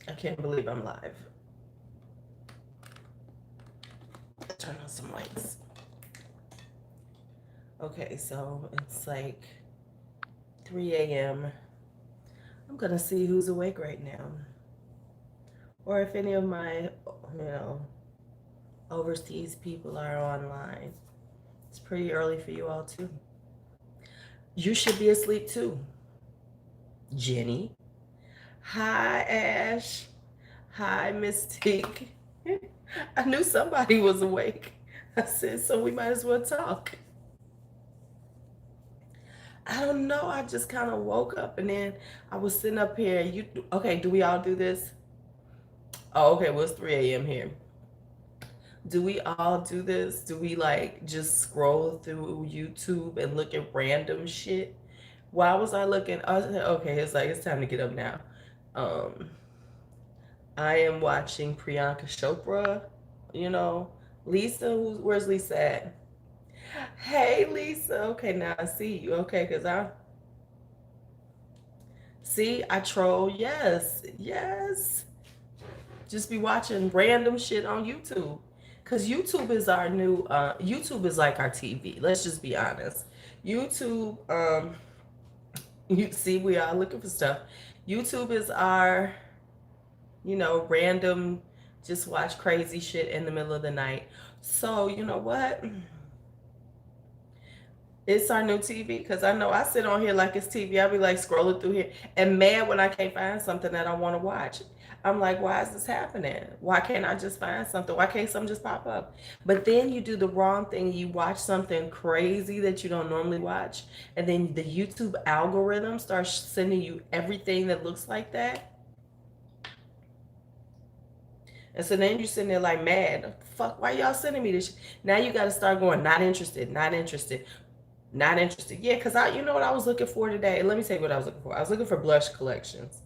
I can't believe I'm live. Turn on some lights. Okay, so it's like 3 a.m. I'm gonna see who's awake right now. Or if any of my, overseas people are online. It's pretty early for you all too. You should be asleep too. Jenny. Hi, Ash. Hi, Mystique. I knew somebody was awake. I said, so we might as well talk. I don't know. I just kind of woke up and then I was sitting up here. Okay? Do we all do this? Oh, okay. Well, it's 3 a.m. here. Do we all do this? Do we like just scroll through YouTube and look at random shit? Why was I looking? I was like, okay, it's time to get up now. Um, I am watching Priyanka Chopra. You know, Lisa. Where's Lisa at? Hey, Lisa. Okay, now I see you. Okay, because I troll. Yes, yes. Just be watching random shit on YouTube. Cause YouTube is our new YouTube is like our TV. Let's just be honest. YouTube, you see we are looking for stuff. YouTube is our, random, just watch crazy shit in the middle of the night. So you know what? It's our new TV because I know I sit on here like it's TV. I'll be like scrolling through here and mad when I can't find something that I want to watch. I'm like, why is this happening? Why can't I just find something? Why can't something just pop up? But then you do the wrong thing. You watch something crazy that you don't normally watch. And then the YouTube algorithm starts sending you everything that looks like that. And so then you're sitting there like mad. Fuck, why y'all sending me this? Now you got to start going, not interested, not interested. Not interested. Yeah, because you know what I was looking for today? Let me tell you what I was looking for. I was looking for blush collections.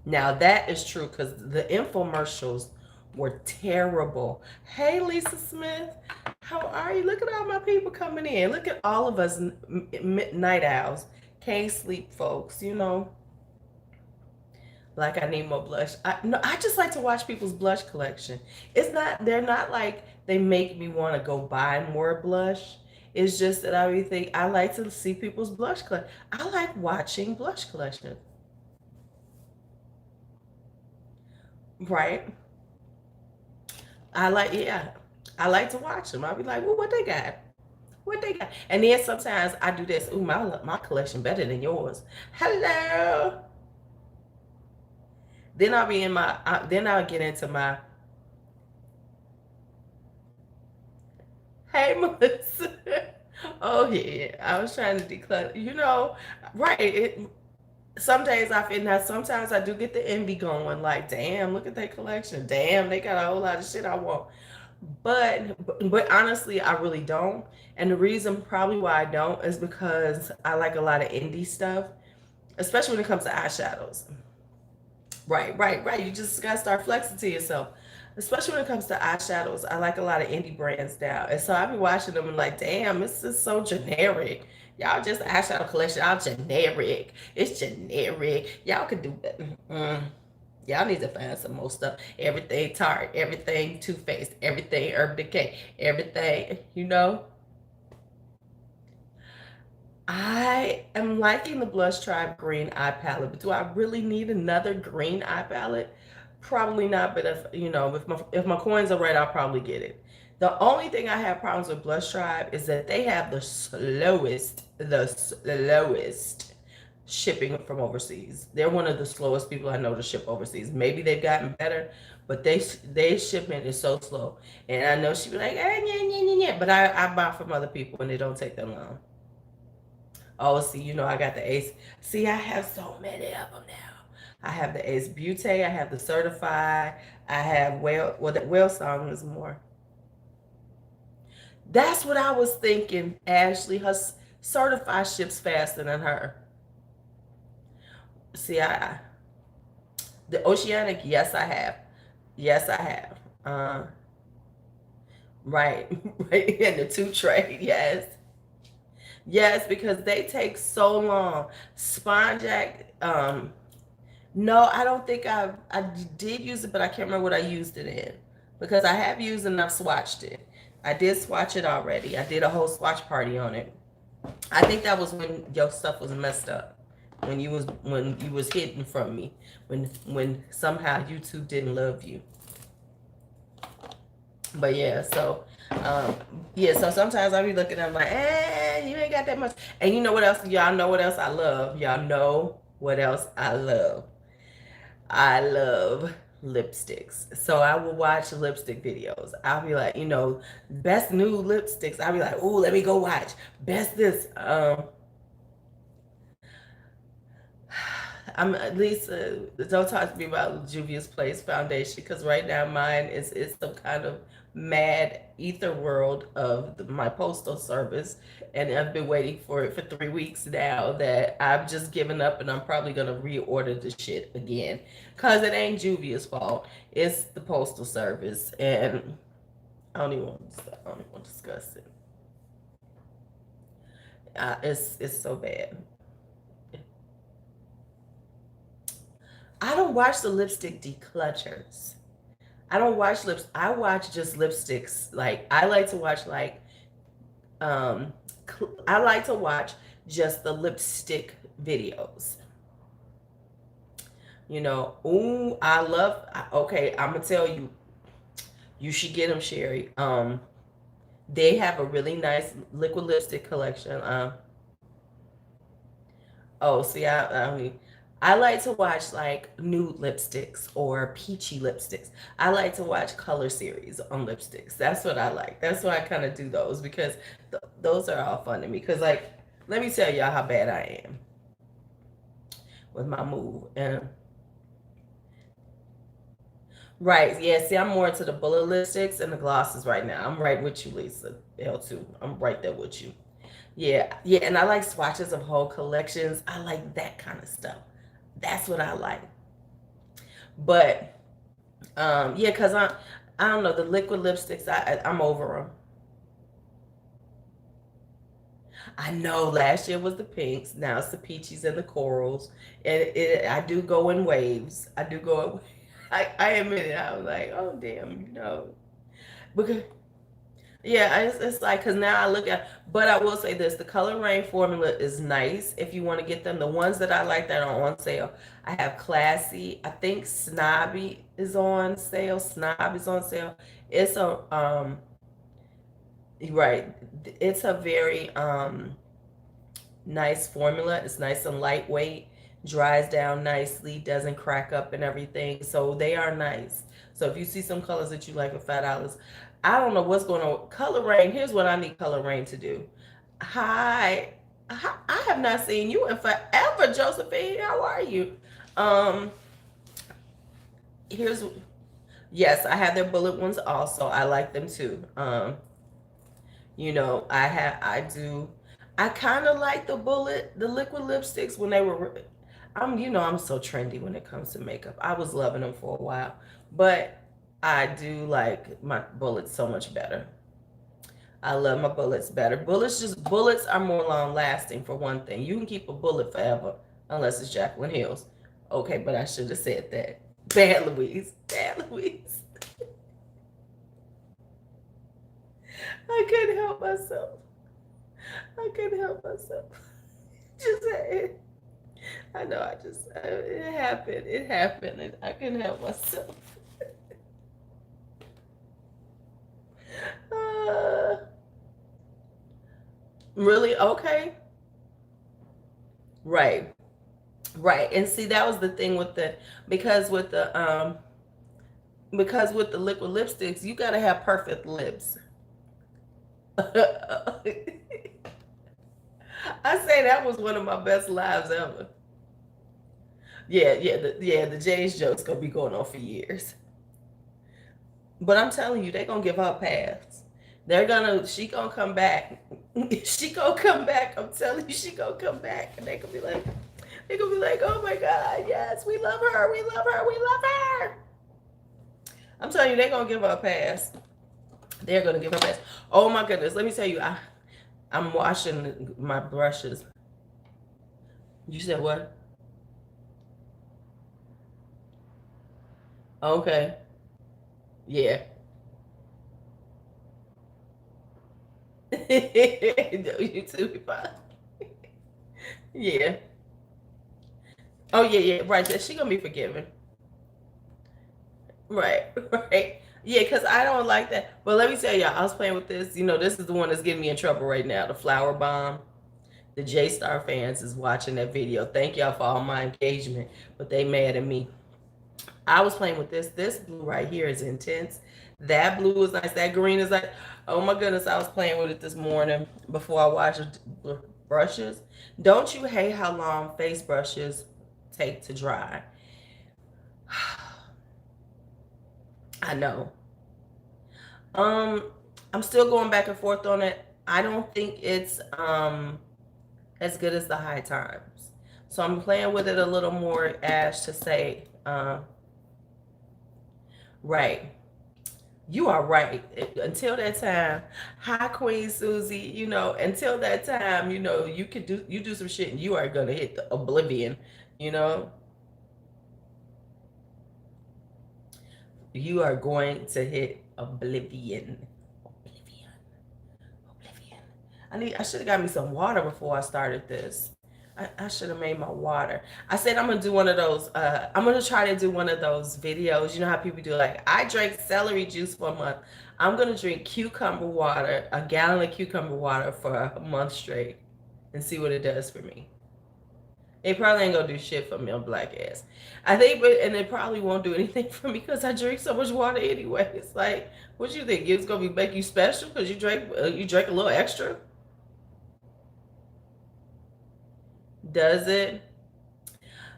Now that is true because the infomercials were terrible. Hey, Lisa Smith, how are you? Look at all my people coming in. Look at all of us night owls. Can't sleep, folks, Like I need more blush. I just like to watch people's blush collection. They're not like they make me want to go buy more blush. It's just that I like to see people's blush collection. I like watching blush collection. Right? Yeah. I like to watch them. I'll be like, well, what they got? What they got? And then sometimes I do this. Ooh, my collection better than yours. Hello. Then then I'll get into my, hey, Melissa. Oh yeah, I was trying to declutter. Right? Some days I feel now. Sometimes I do get the envy going. Like, damn, look at their collection. Damn, they got a whole lot of shit I want. But honestly, I really don't. And the reason probably why I don't is because I like a lot of indie stuff, especially when it comes to eyeshadows. Right. You just gotta start flexing to yourself. Especially when it comes to eyeshadows, I like a lot of indie brands now. And so I be watching them and like, damn, this is so generic. Y'all just eyeshadow collection, y'all generic. It's generic. Y'all could do that. Y'all need to find some more stuff. Everything Tarte, everything Too Faced, everything Urban Decay, everything. I am liking the Blush Tribe green eye palette, but do I really need another green eye palette? Probably not, but if my coins are right, I'll probably get it. The only thing I have problems with Blush Tribe is that they have the slowest shipping from overseas. They're one of the slowest people I know to ship overseas. Maybe they've gotten better, but they shipment is so slow. And I know she'd be like, yeah, but I buy from other people and they don't take that long. Oh, see, I got the Ace. See, I have so many of them now. I have the Ace Beauty. I have the Certified. I have that Well Song is more. That's what I was thinking, Ashley. Her Certified ships faster than her. See, the Oceanic, yes, I have. Yes, I have. Right, right. And the two trade, yes. Yes, because they take so long. Sponjack, no, I don't think I did use it, but I can't remember what I used it in. Because I have used it and I've swatched it. I did swatch it already. I did a whole swatch party on it. I think that was when your stuff was messed up. When you was hidden from me. When somehow YouTube didn't love you. But yeah, so yeah, so sometimes I be looking at them like, you ain't got that much. And you know what else? Y'all know what else I love? Y'all know what else I love? I love lipsticks. So I will watch lipstick videos. I'll be like, best new lipsticks. I'll be like, ooh, let me go watch. Best this. I'm at least don't talk to me about Juvia's Place foundation because right now mine is some kind of mad ether world of my postal service, and I've been waiting for it for 3 weeks now that I've just given up, and I'm probably gonna reorder the shit again because it ain't Juvia's fault. It's the postal service, and I don't even want to discuss it. It's so bad. I don't watch the lipstick declutters. I don't watch lips. I watch just lipsticks. Like I like to watch um I like to watch just the lipstick videos. Ooh, I love okay, I'm gonna tell you, you should get them, Sherry. They have a really nice liquid lipstick collection. Oh, see, I like to watch like nude lipsticks or peachy lipsticks. I like to watch color series on lipsticks. That's what I like. That's why I kind of do those because those are all fun to me. Because like, let me tell y'all how bad I am with my move. And right, yeah. See, I'm more into the bullet lipsticks and the glosses right now. I'm right with you, Lisa L2. I'm right there with you. Yeah, yeah, and I like swatches of whole collections. I like that kind of stuff. That's what I like. But yeah, cause I don't know the liquid lipsticks. I'm over them. I know last year was the pinks. Now it's the peaches and the corals. And I do go in waves. I do go. I admit it. I was like, oh damn, because yeah, it's like, because now I look at, but I will say this, the Color Rain formula is nice if you want to get them. The ones that I like that are on sale, I have Classy. I think Snobby is on sale. Snob is on sale. It's right. It's a very nice formula. It's nice and lightweight, dries down nicely, doesn't crack up and everything. So they are nice. So if you see some colors that you like for $5, I don't know what's going on. Color Rain, here's what I need Color Rain to do. Hi. I have not seen you in forever, Josephine. How are you? Um, here's yes, I have their bullet ones also. I like them too. I kind of like the liquid lipsticks when they were. I'm so trendy when it comes to makeup. I was loving them for a while, but I do like my bullets so much better. I love my bullets better. Bullets are more long lasting for one thing. You can keep a bullet forever unless it's Jacqueline Hill's. Okay, but I should have said that. Bad Louise. Bad Louise. I couldn't help myself. I couldn't help myself. Just saying. I know. It happened. It happened, and I couldn't help myself. Uh, really? Okay. Right. Right. And see, that was the thing with the because with the because with the liquid lipsticks, you gotta have perfect lips. I say that was one of my best lives ever. Yeah, the Jay's joke's gonna be going on for years. But I'm telling you, they're gonna give her a pass. She gonna come back. She gonna come back. I'm telling you, she gonna come back, and they gonna be like, oh my God, yes, we love her, we love her, we love her. I'm telling you, they're gonna give her a pass. They're gonna give her a pass. Oh my goodness, let me tell you, I'm washing my brushes. You said what? Okay. Yeah. You too. Fine. Yeah. Oh yeah, yeah. Right. She gonna be forgiven. Right. Right. Yeah, because I don't like that. But let me tell y'all, I was playing with this. You know, this is the one that's getting me in trouble right now. The flower bomb. The J Star fans is watching that video. Thank y'all for all my engagement, but they mad at me. I was playing with this. This blue right here is intense. That blue is nice. That green is like, oh my goodness. I was playing with it this morning before I washed brushes. Don't you hate how long face brushes take to dry? I know. Um, I'm still going back and forth on it. I don't think it's as good as the high times. So I'm playing with it a little more, Ash, to say, right. You are right. Until that time, hi Queen Susie. You know, until that time, you know, you do some shit and you are gonna hit the oblivion. You know, you are going to hit oblivion. Oblivion. Oblivion. I should have got me some water before I started this. I should have made my water. I said I'm gonna do one of those. I'm gonna try to do one of those videos. You know how people do like I drank celery juice for a month. I'm gonna drink cucumber water, a gallon of cucumber water for a month straight, and see what it does for me. It probably ain't gonna do shit for me on black ass. I think, but and it probably won't do anything for me because I drink so much water anyway. It's like, what you think? It's gonna be make you special because you drank a little extra? Does it?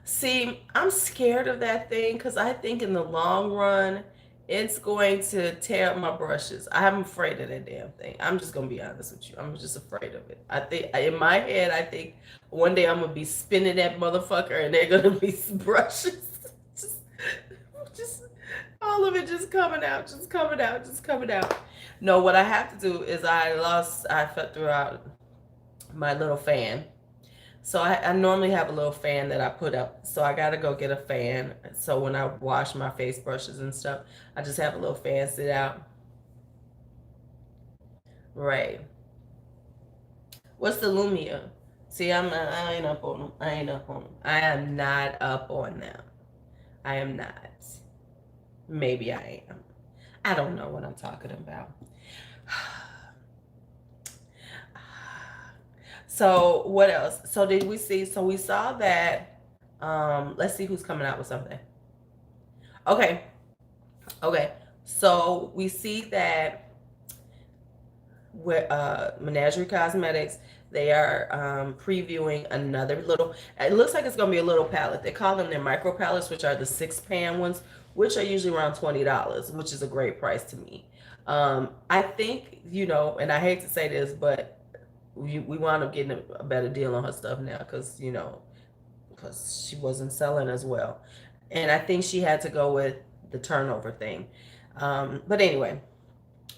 See, I'm scared of that thing because I think in the long run, it's going to tear up my brushes. I'm afraid of that damn thing. I'm just gonna be honest with you. I'm just afraid of it. I think in my head, I think one day I'm gonna be spinning that motherfucker and they're gonna be brushes. just, just all of it just coming out, just coming out, just coming out. No, what I have to do is I threw out my little fan. So I normally have a little fan that I put up. So I gotta go get a fan. So when I wash my face brushes and stuff, I just have a little fan sit out. Right. What's the Lumia? See, I ain't up on them. I ain't up on them. I am not up on them. I am not. Maybe I am. I don't know what I'm talking about. So what else? So did we see? So we saw that. Let's see who's coming out with something. Okay. Okay. So we see that with Menagerie Cosmetics, they are previewing another little. It looks like it's gonna be a little palette. They call them their micro palettes, which are the 6-pan ones, which are usually around $20, which is a great price to me. I think you know, and I hate to say this, but we wound up getting a better deal on her stuff now because you know because she wasn't selling as well, and I think she had to go with the turnover thing. But anyway,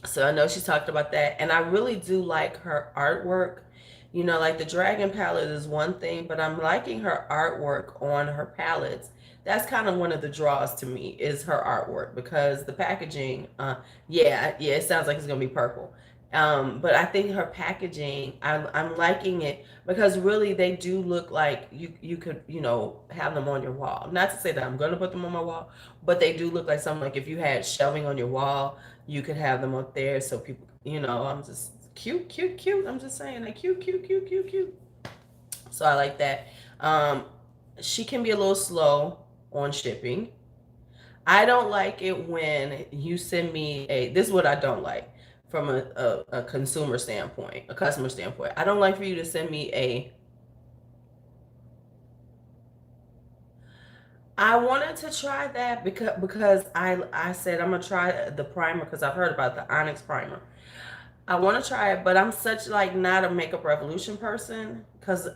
so I know she talked about that, and I really do like her artwork. You know, like the dragon palette is one thing, but I'm liking her artwork on her palettes. That's kind of one of the draws to me is her artwork because the packaging, yeah, yeah, it sounds like it's gonna be purple. But I think her packaging, I'm liking it because really they do look like you could you know have them on your wall. Not to say that I'm gonna put them on my wall, but they do look like something like if you had shelving on your wall you could have them up there so people, you know, I'm just cute, cute, cute. I'm just saying, like cute, cute, cute, cute, cute. So I like that. Um, she can be a little slow on shipping. I don't like it when you send me this is what I don't like from a consumer standpoint, a customer standpoint. I don't like for you to send me I wanted to try that because I said I'm gonna try the primer because I've heard about the Onyx primer. I want to try it, but I'm such like not a Makeup Revolution person because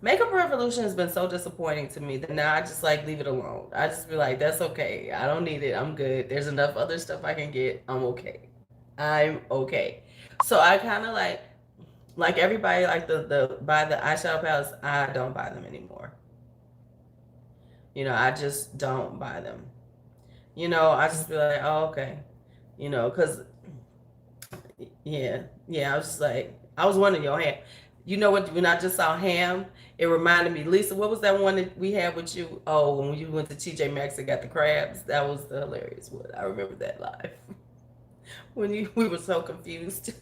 Makeup Revolution has been so disappointing to me that now I just like leave it alone. I just be like, that's okay. I don't need it. I'm good. There's enough other stuff I can get. I'm okay. I'm okay. So I kind of like everybody like the buy the eyeshadow palettes. I don't buy them anymore. I just don't buy them. I just be like, oh, okay. Because yeah, I was just like, I was wondering your ham. You know what? When I just saw ham, it reminded me. Lisa, what was that one that we had with you? Oh, when you went to TJ Maxx and got the crabs, that was the hilarious one. I remember that live when we were so confused.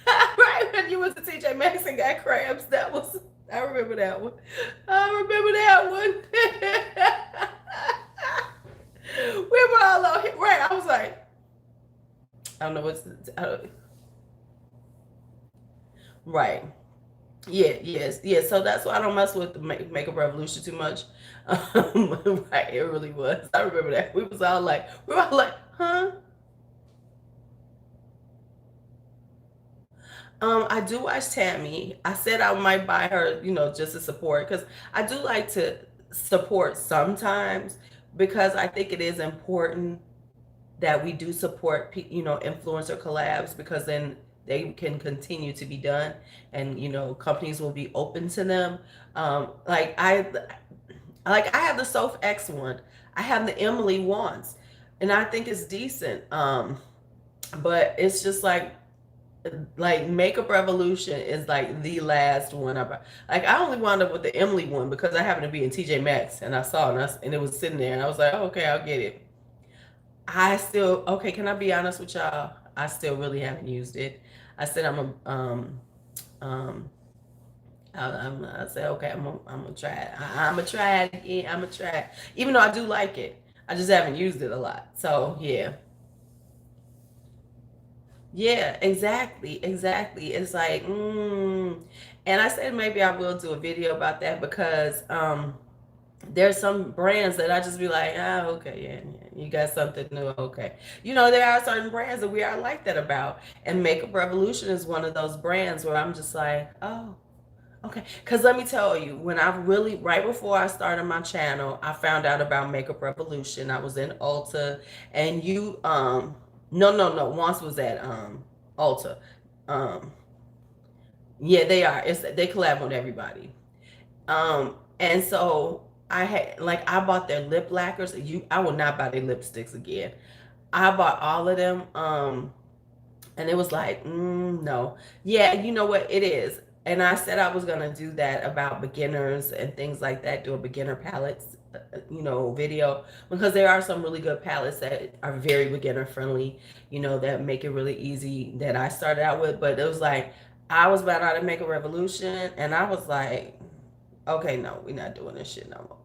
Right when you went to TJ Maxx and got crabs, that was. I remember that one. I remember that one. We were all on here. Right. I was like, I don't know what's. Right. Yeah, yes, yeah. So that's why I don't mess with the makeup revolution too much. Right, it really was. I remember that we were all like, huh? I do watch Tammy. I said I might buy her, just to support because I do like to support sometimes because I think it is important that we do support influencer collabs because then they can continue to be done and companies will be open to them. I have the Soph X one. I have the Emily ones, and I think it's decent. But it's just like Makeup Revolution is like the last one I buy. Like I only wound up with the Emily one because I happened to be in TJ Maxx and I saw it and it was sitting there and I was like, oh, okay, I'll get it. I still okay. Can I be honest with y'all? I still really haven't used it. I said um I said okay. I'm gonna try it. I'm gonna try it again. I'm gonna try it. Even though I do like it, I just haven't used it a lot. So yeah, yeah, exactly. It's like and I said maybe I will do a video about that because there's some brands that I just be like, ah, okay, yeah, you got something new, okay. There are certain brands that we are like that about, and Makeup Revolution is one of those brands where I'm just like, oh, okay. Because let me tell you, when I really, right before I started my channel, I found out about Makeup Revolution. I was in Ulta, and no, once was at Ulta. Um, yeah, they are. They collab with everybody. And so I bought their lip lacquers. I will not buy their lipsticks again. I bought all of them. And it was like, no. Yeah, you know what? It is. And I said I was gonna do that about beginners and things like that, do a beginner palettes, video, because there are some really good palettes that are very beginner friendly, that make it really easy that I started out with. But it was like I was about to make a revolution, and I was like, okay, no, we're not doing this shit no more.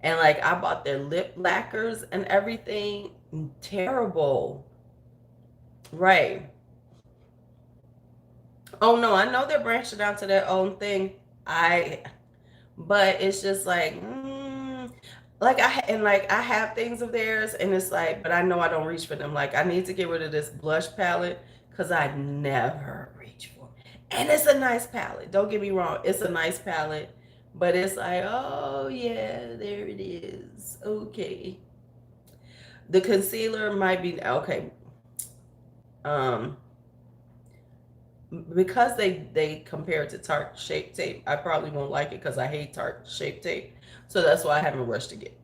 And like I bought their lip lacquers and everything. Terrible. Right. Oh no, I know they're branching out to their own thing. I but it's just like like I have things of theirs and it's like, but I know I don't reach for them. Like I need to get rid of this blush palette because I never reach for it. And it's a nice palette. Don't get me wrong, it's a nice palette, but it's like, oh yeah, there it is. Okay. The concealer might be okay. Um, because they compare it to Tarte Shape Tape, I probably won't like it because I hate Tarte Shape Tape. So that's why I haven't rushed to get.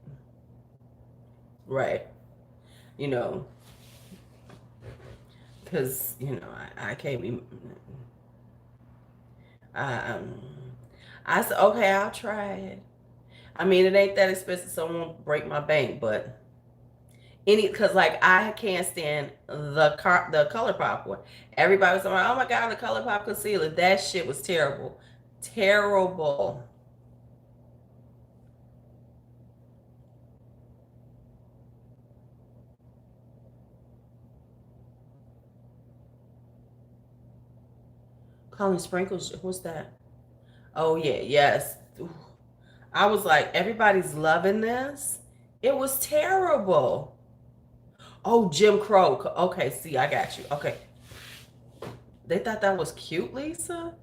Right. You know, because I can't be. I I said okay, I'll try it. I mean, it ain't that expensive, so it won't break my bank, but because like I can't stand the color pop one. Everybody was like, oh my god, the color pop concealer. That shit was terrible. Terrible. Calling sprinkles, what's that? Oh yeah, yes. I was like, everybody's loving this. It was terrible. Oh, Jim Crow. Okay, see, I got you. Okay. They thought that was cute, Lisa.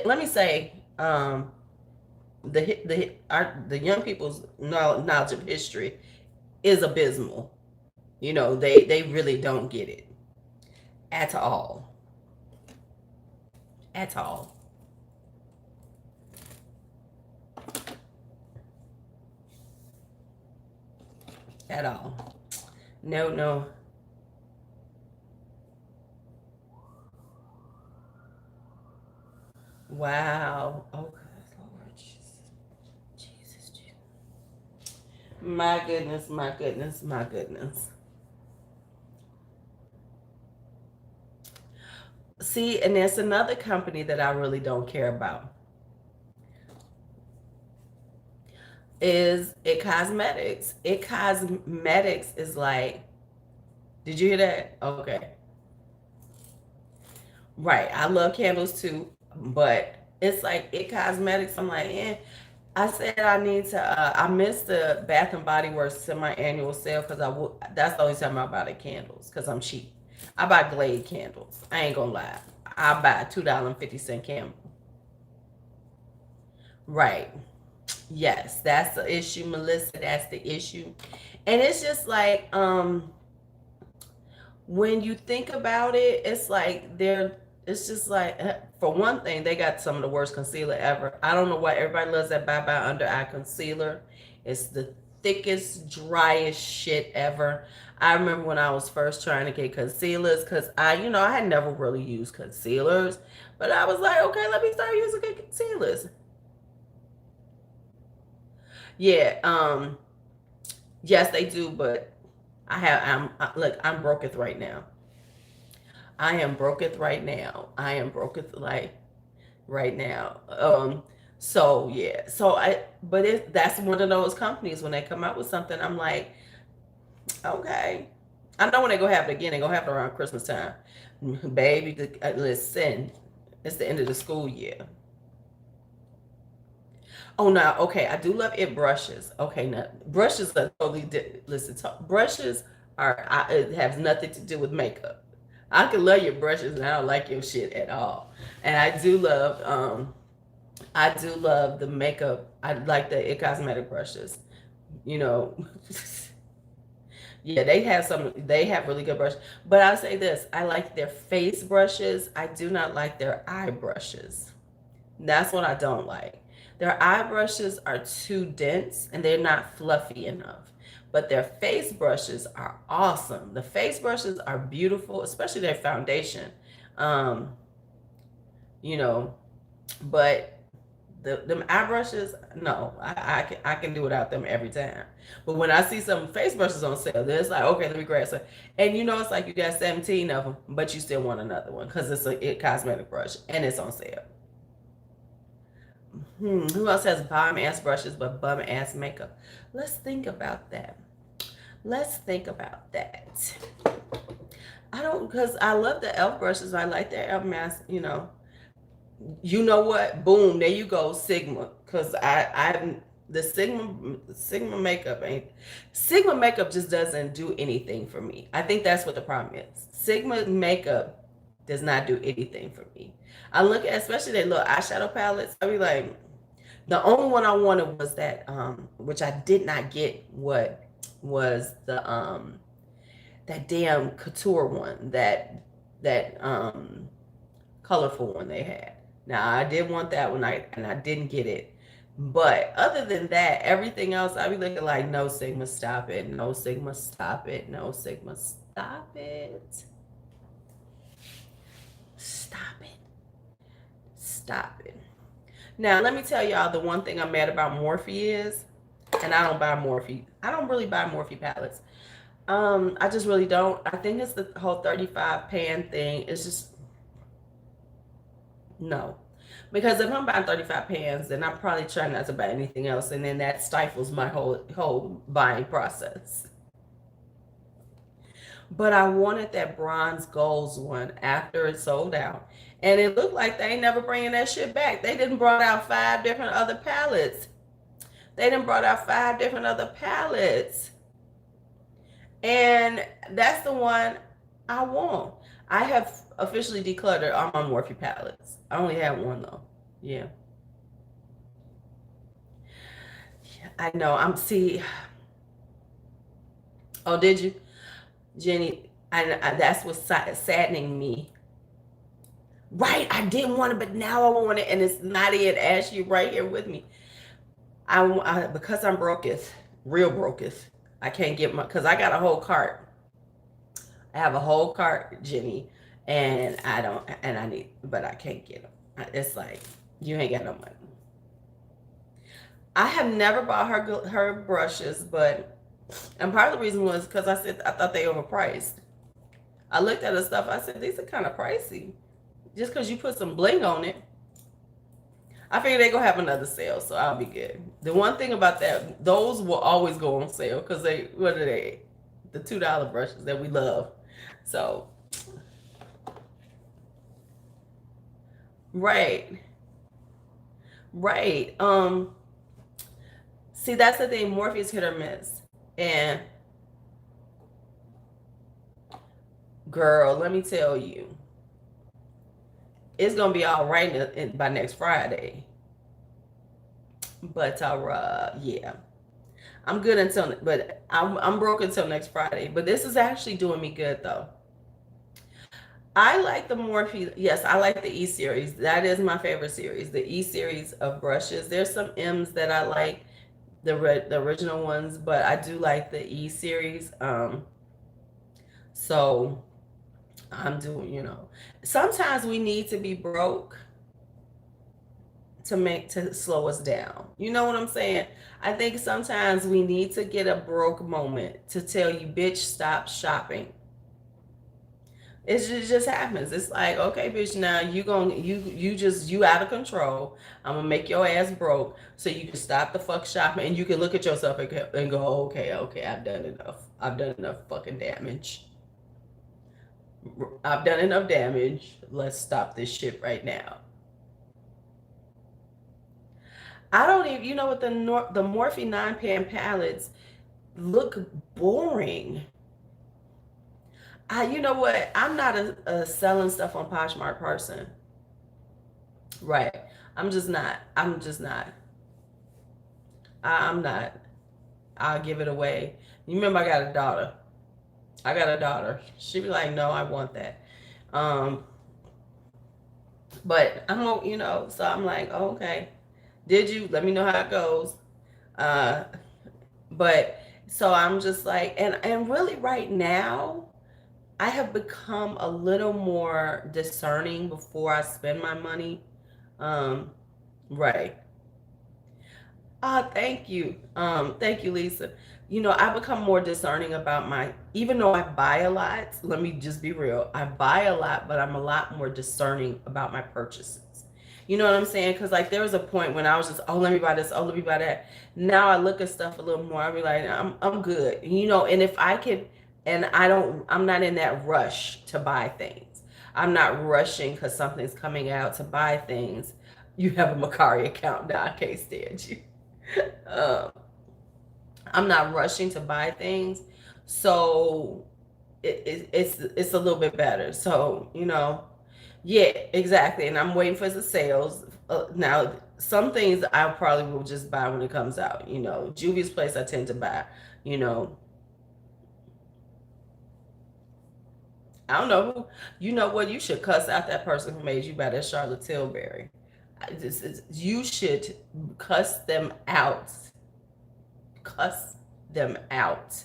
Let me say, the young people's knowledge of history is abysmal. They really don't get it at all. At all. At all. No, no. Wow. Oh, good Lord. Jesus. Jesus. My goodness, my goodness, my goodness. See, and there's another company that I really don't care about. Is It Cosmetics. It Cosmetics is like, did you hear that? Okay. Right. I love candles too, but it's like It Cosmetics. I'm like, I said I need to. I missed the Bath and Body Works semi-annual sale because that's the only time I buy the candles because I'm cheap. I buy Glade candles. I ain't gonna lie. I buy a $2.50 candle. Right. Yes, that's the issue, Melissa. That's the issue, and it's just like when you think about it, it's like it's just like, for one thing, they got some of the worst concealer ever. I don't know why everybody loves that Bye Bye Under Eye concealer. It's the thickest, driest shit ever. I remember when I was first trying to get concealers, because I had never really used concealers, but I was like, okay, let me start using good concealers. Yeah, yes, they do, but look, I'm broketh right now. I am broketh right now. I am broketh like right now. So yeah. But that's one of those companies when they come out with something, I'm like, okay. I know when they go have it again, they gonna have it around Christmas time. Baby, listen, it's the end of the school year. Oh no, okay. I do love it brushes. Okay, now brushes are totally listen. Brushes it has nothing to do with makeup. I can love your brushes and I don't like your shit at all. And I do love the makeup. I like the It Cosmetic brushes. You know, yeah, they have really good brushes. But I'll say this, I like their face brushes. I do not like their eye brushes. That's what I don't like. Their eye brushes are too dense and they're not fluffy enough. But their face brushes are awesome. The face brushes are beautiful, especially their foundation. Um, you know, but them eye brushes, no, I can do without them every time. But when I see some face brushes on sale, then it's like, okay, let me grab some. And it's like you got 17 of them, but you still want another one because it's a It Cosmetic brush and it's on sale. Who else has bomb ass brushes but bum ass makeup? Let's think about that. Let's think about that. I don't, because I love the elf brushes. I like their elf mask. You know what? Boom, there you go, Sigma. Because the Sigma makeup ain't Sigma makeup just doesn't do anything for me. I think that's what the problem is. Sigma makeup does not do anything for me. I look at especially their little eyeshadow palettes. I be like, the only one I wanted was that which I did not get, what was the that damn couture one, that colorful one they had. Now I did want that one, and I didn't get it. But other than that, everything else, I be looking like, no Sigma, stop it. No Sigma, stop it. No Sigma, stop it. Stop it. Stop it. Now let me tell y'all the one thing I'm mad about Morphe is, and I don't buy Morphe. I don't really buy Morphe palettes. I just really don't. I think it's the whole 35 pan thing. It's just no. Because if I'm buying 35 pans, then I'm probably trying not to buy anything else, and then that stifles my whole buying process. But I wanted that bronze goals one after it sold out. And it looked like they ain't never bringing that shit back. They didn't brought out 5 different other palettes. They didn't brought out 5 different other palettes. And that's the one I want. I have officially decluttered all my Morphe palettes. I only have one though. Yeah. I know. See. Oh, did you? Jenny, that's what's saddening me. Right, I didn't want it, but now I want it, and it's not it. Ash, you right here with me. Because I'm brokest, real brokest. I can't get my because I got a whole cart. I have a whole cart, Jenny, and I don't, and I need, but I can't get them. It's like you ain't got no money. I have never bought her brushes, but and part of the reason was because I said I thought they overpriced. I looked at the stuff. I said these are kind of pricey. Just because you put some bling on it, I figured they gonna have another sale, so I'll be good. The one thing about that, those will always go on sale because what are they? The $2 brushes that we love. So, right, right. See, that's the thing. Morphe's hit or miss, and girl, let me tell you, it's gonna be all right by next Friday. But yeah, I'm good but I'm broke until next Friday. But this is actually doing me good though. I like the Morphe. Yes, I like the E series. That is my favorite series. The E series of brushes. There's some M's that I like, the original ones, but I do like the E series. So I'm doing, sometimes we need to be broke to slow us down. You know what I'm saying? I think sometimes we need to get a broke moment to tell you, bitch, stop shopping. It just happens. It's like, okay, bitch, now you out of control. I'm gonna make your ass broke so you can stop the fuck shopping and you can look at yourself and go, okay, I've done enough. I've done enough fucking damage. I've done enough damage. Let's stop this shit right now. I don't even, what the Morphe 9-pan palettes look boring. You know what? I'm not a selling stuff on Poshmark person. Right. I'm just not. I'm not. I'll give it away. You remember I got a daughter. She be like, no, I want that. But so I'm like, oh, okay. Did you? Let me know how it goes. But so I'm just like, and really right now, I have become a little more discerning before I spend my money. Right. Thank you. Thank you, Lisa. I become more discerning about even though I buy a lot, let me just be real. I buy a lot, but I'm a lot more discerning about my purchases. You know what I'm saying? Because like there was a point when I was just, oh, let me buy this, oh, let me buy that. Now I look at stuff a little more. I'll be like, I'm good. And if I could, and I'm not in that rush to buy things. I'm not rushing because something's coming out to buy things. You have a Macari account now. I can't stand you. Um, I'm not rushing to buy things, so it's a little bit better. So yeah, exactly. And I'm waiting for the sales. Now, some things I probably will just buy when it comes out. Juvia's Place I tend to buy. You know, I don't know who. You know what? You should cuss out that person who made you buy that Charlotte Tilbury. You should cuss them out. Cuss them out.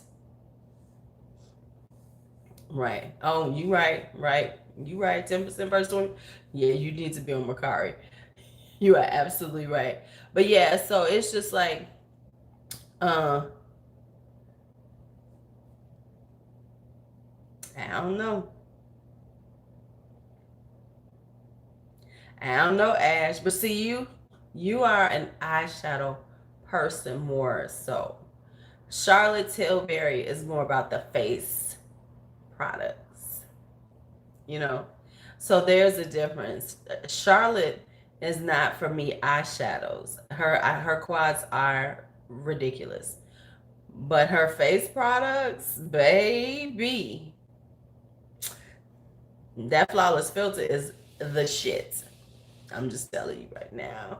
Right. Oh, you right. Right. You right. 10% versus 20. Yeah, you need to be on Macari. You are absolutely right. But yeah, so it's just like, uh, I don't know. I don't know, Ash. But see, you are an eyeshadow person more so. Charlotte Tilbury is more about the face products, you know. So there's a difference. Charlotte is not for me eyeshadows. Her quads are ridiculous. But her face products, baby, that flawless filter is the shit. I'm just telling you right now.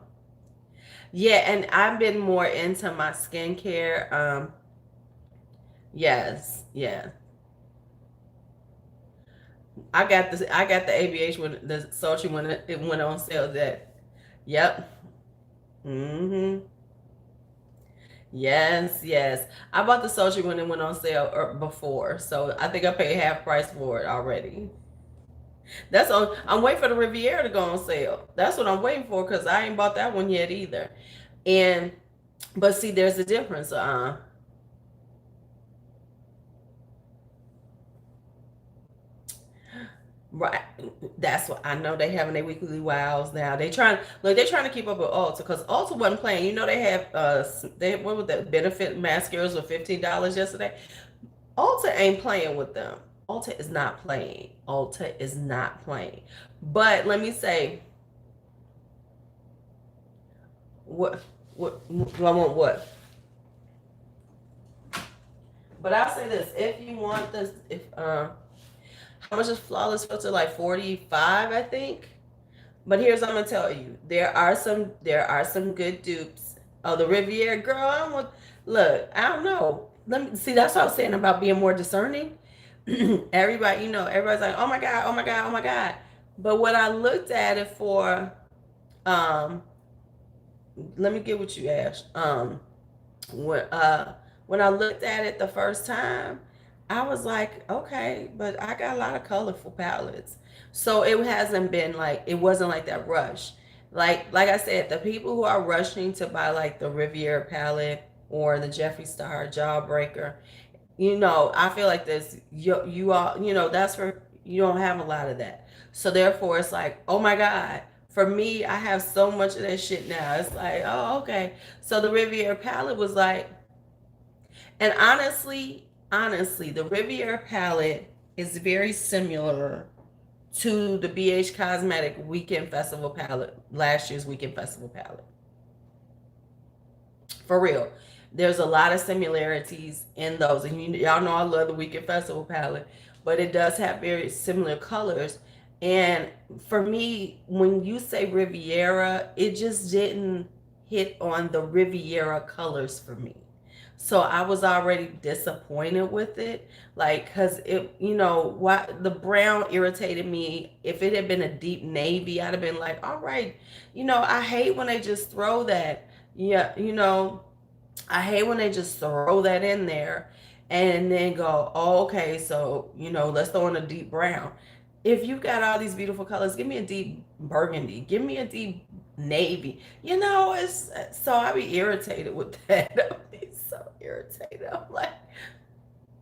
Yeah, and I've been more into my skincare. Yes, yeah. I got the ABH when the sultry when it went on sale. That yep. Mm-hmm. Yes, yes. I bought the sultry when it went on sale before, so I think I paid half price for it already. That's on. I'm waiting for the Riviera to go on sale. That's what I'm waiting for because I ain't bought that one yet either. And but see, there's a difference. Right. That's what I know. They having their weekly wows now. They're trying to keep up with Ulta because Ulta wasn't playing. You know they have they what was the benefit mascaras were $15 yesterday. Ulta ain't playing with them. Ulta is not playing. Ulta is not playing. But let me say what do I want what? But I'll say this: if you want this, if how much is flawless filter? Like 45, I think. But here's what I'm gonna tell you: there are some good dupes. Oh, the Riviera girl. Look. I don't know. Let me see. That's what I was saying about being more discerning. Everybody, everybody's like, oh my god, oh my god, oh my god. But when I looked at it for, um, let me get what you asked. When when I looked at it the first time, I was like, okay, but I got a lot of colorful palettes. So it hasn't been like it wasn't like that rush. Like I said, the people who are rushing to buy like the Riviera palette or the Jeffree Star Jawbreaker, I feel like this you all, that's for you don't have a lot of that. So therefore it's like, oh my God. For me, I have so much of that shit now. It's like, oh, okay. So the Riviera palette was like, and honestly, the Riviera palette is very similar to the BH Cosmetic Weekend Festival palette, last year's Weekend Festival palette. For real. There's a lot of similarities in those. And y'all know I love the Weekend Festival palette, but it does have very similar colors. And for me, when you say Riviera, it just didn't hit on the Riviera colors for me. So I was already disappointed with it. Like, because why the brown irritated me. If it had been a deep navy, I'd have been like, all right, I hate when they just throw that. Yeah, I hate when they just throw that in there and then go, oh, okay, so, let's throw in a deep brown. If you've got all these beautiful colors, give me a deep burgundy, give me a deep navy. It's so I be irritated with that. I be so irritated. I'm like,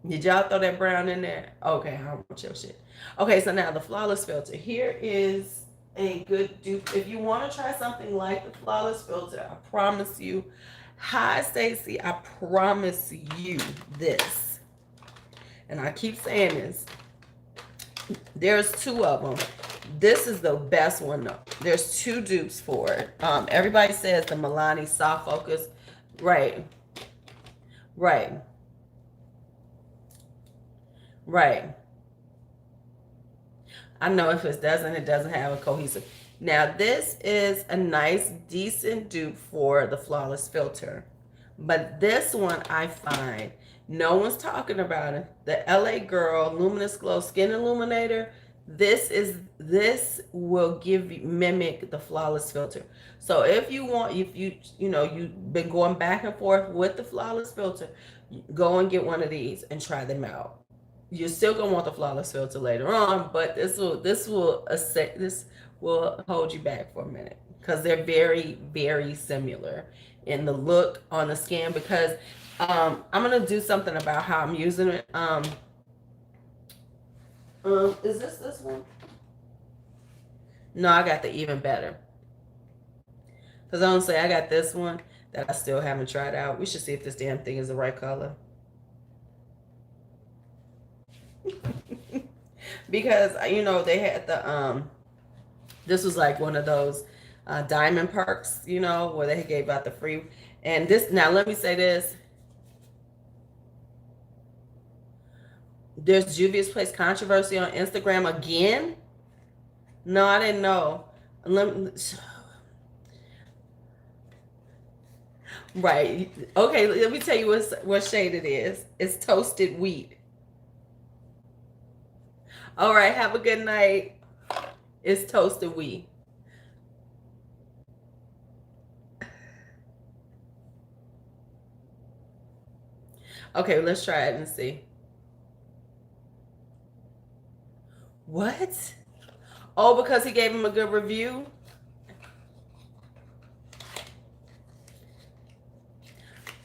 did y'all throw that brown in there? Okay, I don't want your shit. Okay, so now the flawless filter. Here is a good dupe. If you want to try something like the flawless filter, I promise you. Hi, Stacy. I promise you this. And I keep saying this. There's two of them. This is the best one though. There's two dupes for it. Everybody says the Milani Soft Focus. Right. Right. Right. I know if it doesn't have a cohesive. Now this is a nice, decent dupe for the flawless filter. But this one I find no one's talking about it. The LA Girl Luminous Glow Skin Illuminator. This will mimic the flawless filter. So if you've been going back and forth with the flawless filter, go and get one of these and try them out. You're still gonna want the flawless filter later on, but this will hold you back for a minute because they're very, very similar in the look on the skin. Because I'm gonna do something about how I'm using it. Is this one? No, I got the even better. Because I don't say I got this one that I still haven't tried out. We should see if this damn thing is the right color. Because they had this was like one of those diamond perks, where they gave out the free. And this, now let me say this. There's Juvia's Place controversy on Instagram again. No, I didn't know. Right. Okay, let me tell you what shade it is. It's toasted wheat. All right, have a good night. It's Toasted We. Okay, let's try it and see. What? Oh, because he gave him a good review?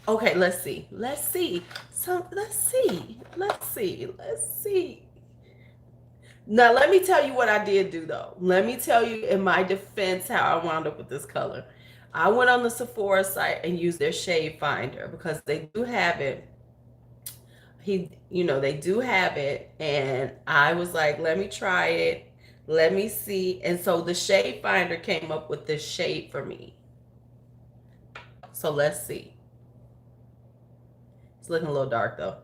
Okay, let's see. Let's see. So let's see. Let's see. Let's see. Now let me tell you what I did do though. Let me tell you in my defense how I wound up with this color. I went on the Sephora site and used their shade finder because they do have it. They do have it, and I was like, let me try it. Let me see. And so the shade finder came up with this shade for me. So let's see. It's looking a little dark though.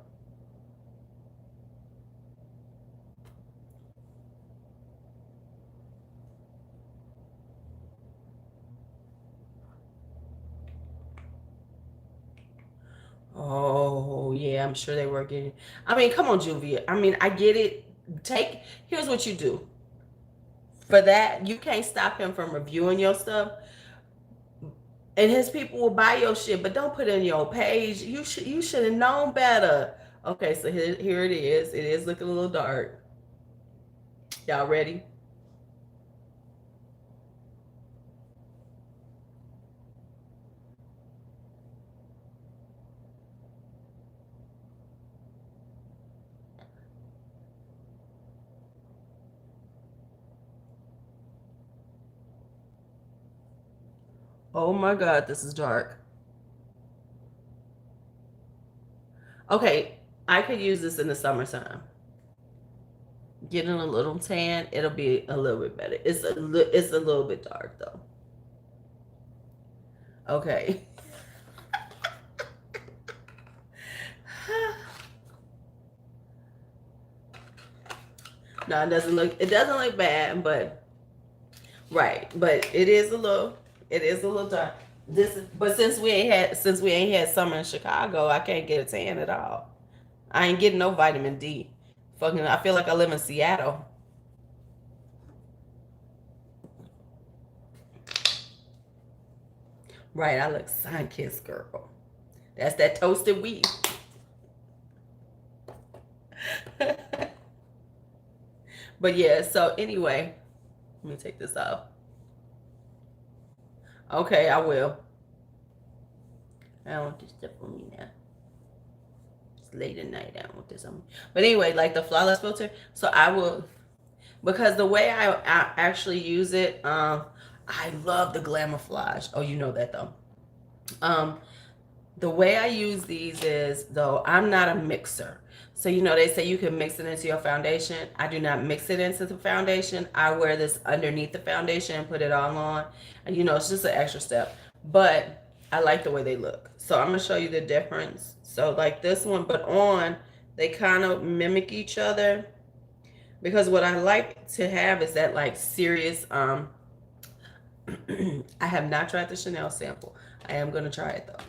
Oh, yeah, I'm sure they were getting. I mean, come on, Juvia. I mean, I get it. Here's what you do. For that, you can't stop him from reviewing your stuff. And his people will buy your shit, but don't put it in your page. You should have known better. Okay, so here it is. It is looking a little dark. Y'all ready? Oh my God, this is dark. Okay, I could use this in the summertime. Getting a little tan, it'll be a little bit better. It's a little bit dark though. Okay. No, it doesn't look bad, but right. But it is a little dark. But since we ain't had summer in Chicago, I can't get a tan at all. I ain't getting no vitamin D. Fucking I feel like I live in Seattle. Right, I look sun kissed girl. That's that toasted wheat. But yeah, so anyway, let me take this off. Okay, I will. I don't want this stuff on me now. It's late at night. I don't want this on me. But anyway, like the flawless filter. So I will, because the way I actually use it, I love the Glamourflage. Oh, you know that though. Um, the way I use these is, though, I'm not a mixer. So, they say you can mix it into your foundation. I do not mix it into the foundation. I wear this underneath the foundation and put it all on. And, it's just an extra step. But I like the way they look. So I'm going to show you the difference. So like this one, but on, they kind of mimic each other. Because what I like to have is that like serious, I have not tried the Chanel sample. I am going to try it though.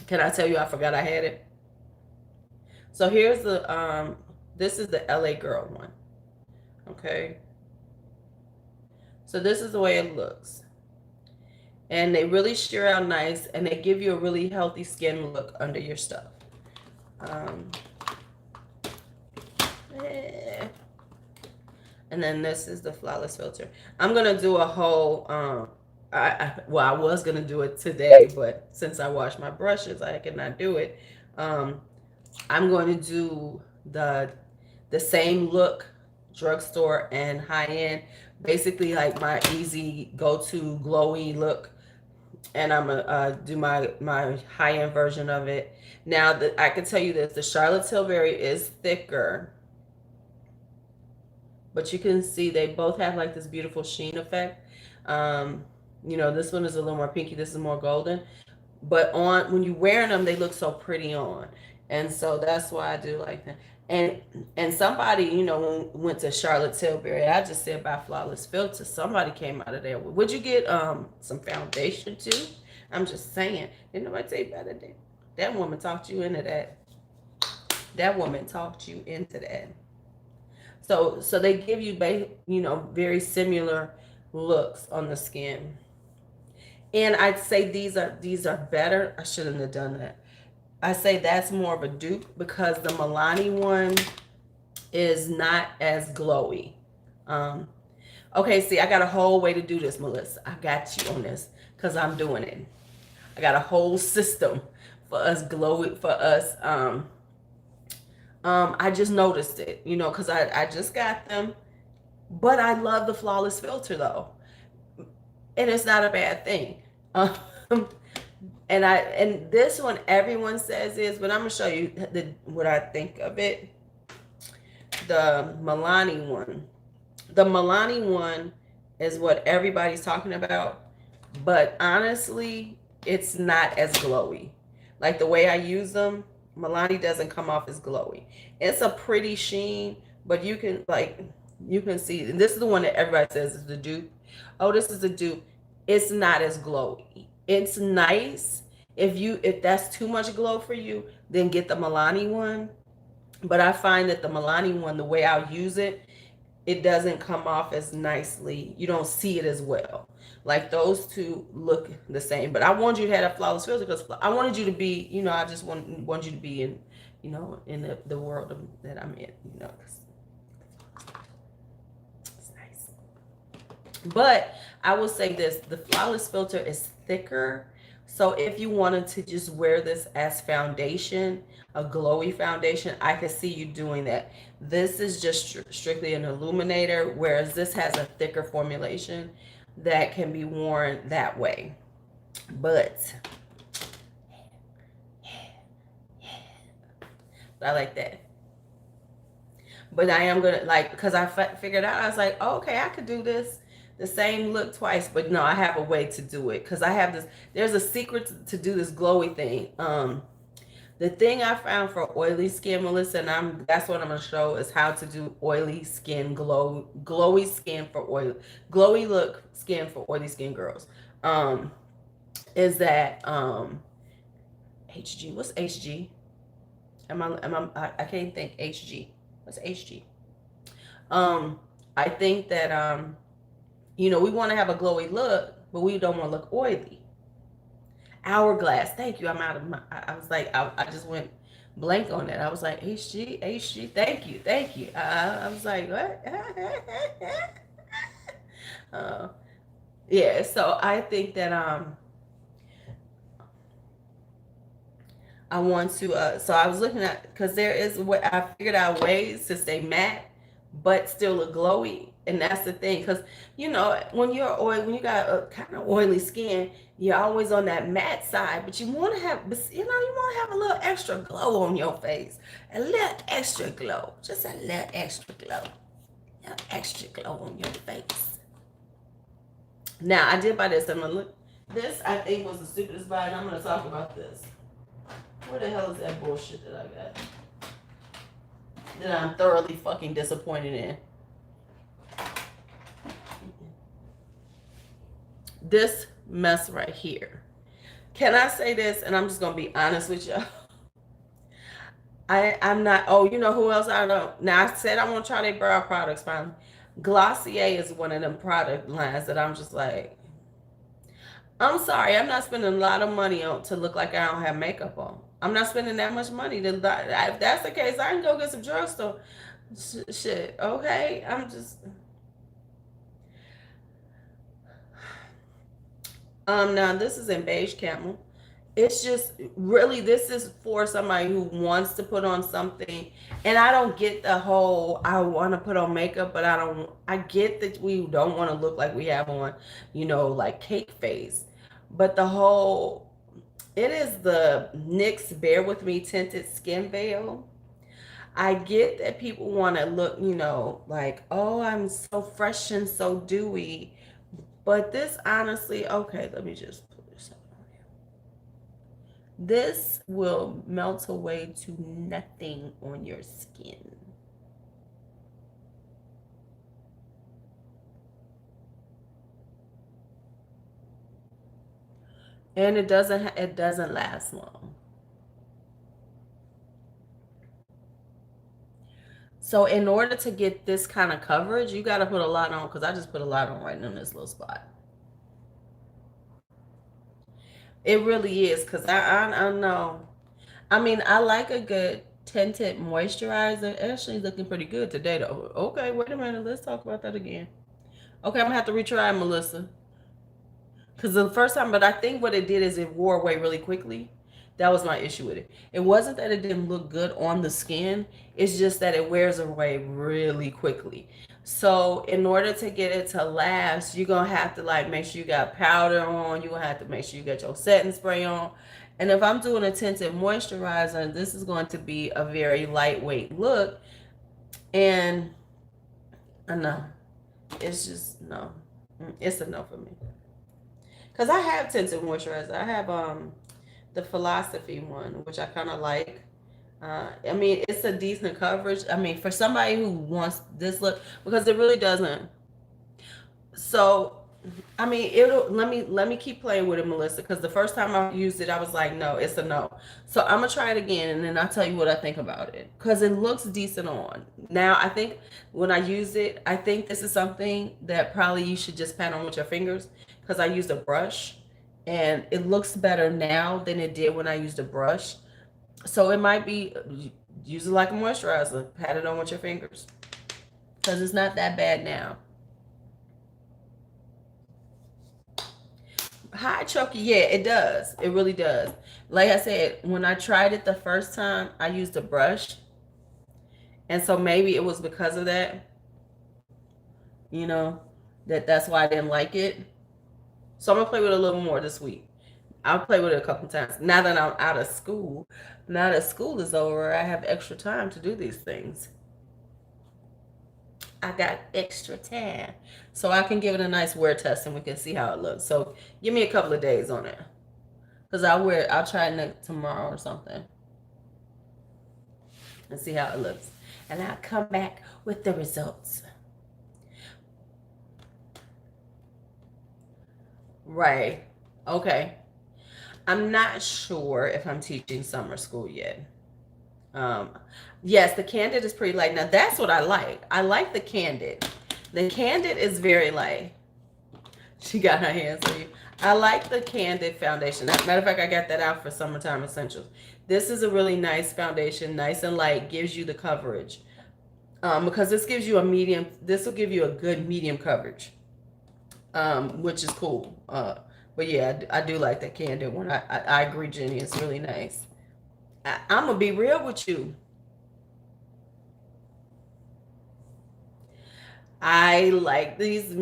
Can I tell you I forgot I had it? So here's this is the LA Girl one. Okay. So this is the way it looks. And they really sheer out nice, and they give you a really healthy skin look under your stuff. And then this is the flawless filter. I'm gonna do a whole I was gonna do it today, but since I washed my brushes, I cannot do it. I'm going to do the same look, drugstore and high end, basically like my easy go-to glowy look, and I'm gonna do my high end version of it. Now that I can tell you this, the Charlotte Tilbury is thicker, but you can see they both have like this beautiful sheen effect. This one is a little more pinky, this is more golden, but on when you wearing them, they look so pretty on, and so that's why I do like that. And somebody, went to Charlotte Tilbury. I just said by flawless filter. Somebody came out of there. Would you get some foundation too? I'm just saying. Didn't nobody say better than that woman talked you into that. That woman talked you into that. So they give you, very similar looks on the skin. And I'd say these are better. I shouldn't have done that. I say that's more of a dupe because the Milani one is not as glowy. Um, okay, see, I got a whole way to do this, Melissa. I got you on this because I'm doing it. I got a whole system for us glowy for us. I just noticed it, because I just got them, but I love the flawless filter though, and it's not a bad thing. Um, and this one everyone says is, but I'm gonna show you what I think of it. The Milani one. The Milani one is what everybody's talking about, but honestly, it's not as glowy. Like the way I use them, Milani doesn't come off as glowy. It's a pretty sheen, but you can see. And this is the one that everybody says is the dupe. Oh, this is the dupe. It's not as glowy. It's nice. If that's too much glow for you, then get the Milani one. But I find that the Milani one, the way I'll use it, it doesn't come off as nicely. You don't see it as well. Like those two look the same. But I wanted you to have that flawless filter because I wanted you to be, I just want you to be in, in the world that I'm in, 'cause it's nice. But I will say this, the flawless filter is thicker. So if you wanted to just wear this as foundation, a glowy foundation, I could see you doing that. This is just strictly an illuminator, whereas this has a thicker formulation that can be worn that way. But I like that. But I am gonna because I figured out, I was like, oh, okay, I could do this the same look twice, but no, I have a way to do it because I have this. There's a secret to do this glowy thing. The thing I found for oily skin, Melissa, and that's what I'm gonna show is how to do oily skin glowy skin for glowy look skin for oily skin girls. Is that HG? What's HG? I can't think HG. What's HG? I think that we want to have a glowy look, but we don't want to look oily. Hourglass. Thank you. I'm out of my. I was like, I just went blank on that. I was like, HG. Thank you. I was like, what? Yeah. So I think that I want to. So I was looking at because there is what I figured out ways to stay matte, but still look glowy. And that's the thing, because when you got a kind of oily skin, you're always on that matte side, but you want to have, you want to have a little extra glow on your face, a little extra glow, just a little extra glow, on your face. Now I did buy this. I'm gonna look. This I think was the stupidest buy, and I'm gonna talk about this. Where the hell is that bullshit that I got? That I'm thoroughly fucking disappointed in. This mess right here. Can I say this? And I'm just gonna be honest with y'all. I'm not. Oh, you know who else I know? Now I said I want to try their brow products. Finally, Glossier is one of them product lines that I'm just like, I'm sorry, I'm not spending a lot of money on to look like I don't have makeup on. I'm not spending that much money. If that's the case, I can go get some drugstore shit. Okay, I'm just. Now this is in beige camel. It's just really, this is for somebody who wants to put on something. And I don't get the whole, I want to put on makeup, but I get that we don't want to look like we have on, like cake face. But it is the NYX Bear With Me Tinted Skin Veil. I get that people want to look, like, oh, I'm so fresh and so dewy. But this honestly, okay, let me just put this on here. This will melt away to nothing on your skin. And it doesn't last long. So in order to get this kind of coverage, you got to put a lot on, because I just put a lot on right in this little spot. It really is, because I know. I mean, I like a good tinted moisturizer. Actually, looking pretty good today, though. Okay, wait a minute. Let's talk about that again. Okay, I'm going to have to retry, Melissa. Because the first time, but I think what it did is it wore away really quickly. That was my issue with it. It wasn't that it didn't look good on the skin. It's just that it wears away really quickly. So in order to get it to last, you're going to have to like make sure you got powder on. You're going to have to make sure you got your setting spray on. And if I'm doing a tinted moisturizer, this is going to be a very lightweight look. And I know. It's just no. It's a no for me. Because I have tinted moisturizer. I have the Philosophy one, which I kind of like. I mean, it's a decent coverage. I mean, for somebody who wants this look, because it really doesn't. So, I mean, it'll let me keep playing with it, Melissa, because the first time I used it, I was like, no, it's a no. So I'm gonna try it again, and then I'll tell you what I think about it, because it looks decent on. Now, I think when I use it, I think this is something that probably you should just pat on with your fingers, because I used a brush, and it looks better now than it did when I used a brush. So it might be use it like a moisturizer, pat it on with your fingers, because it's not that bad now. High choky, yeah, it does. It really does. Like I said, when I tried it the first time, I used a brush. And so maybe it was because of that, you know, that's why I didn't like it. So I'm gonna play with it a little more this week. I'll play with it a couple times. Now that I'm out of school, now that school is over, I have extra time to do these things. I got extra time. So I can give it a nice wear test and we can see how it looks. So give me a couple of days on it. Because I'll try it tomorrow or something. And see how it looks. And I'll come back with the results. Right. Okay. I'm not sure if I'm teaching summer school yet. Um, yes, the Candid is pretty light. Now that's what I like. I like the Candid. The Candid is very light. She got her hands on you. I like the Candid foundation. Matter of fact, I got that out for Summertime Essentials. This is a really nice foundation, nice and light, gives you the coverage. Because this gives you a medium, this will give you a good medium coverage, which is cool. But yeah, I do like that Candid one. I agree, Jenny. It's really nice. I'm going to be real with you. I like these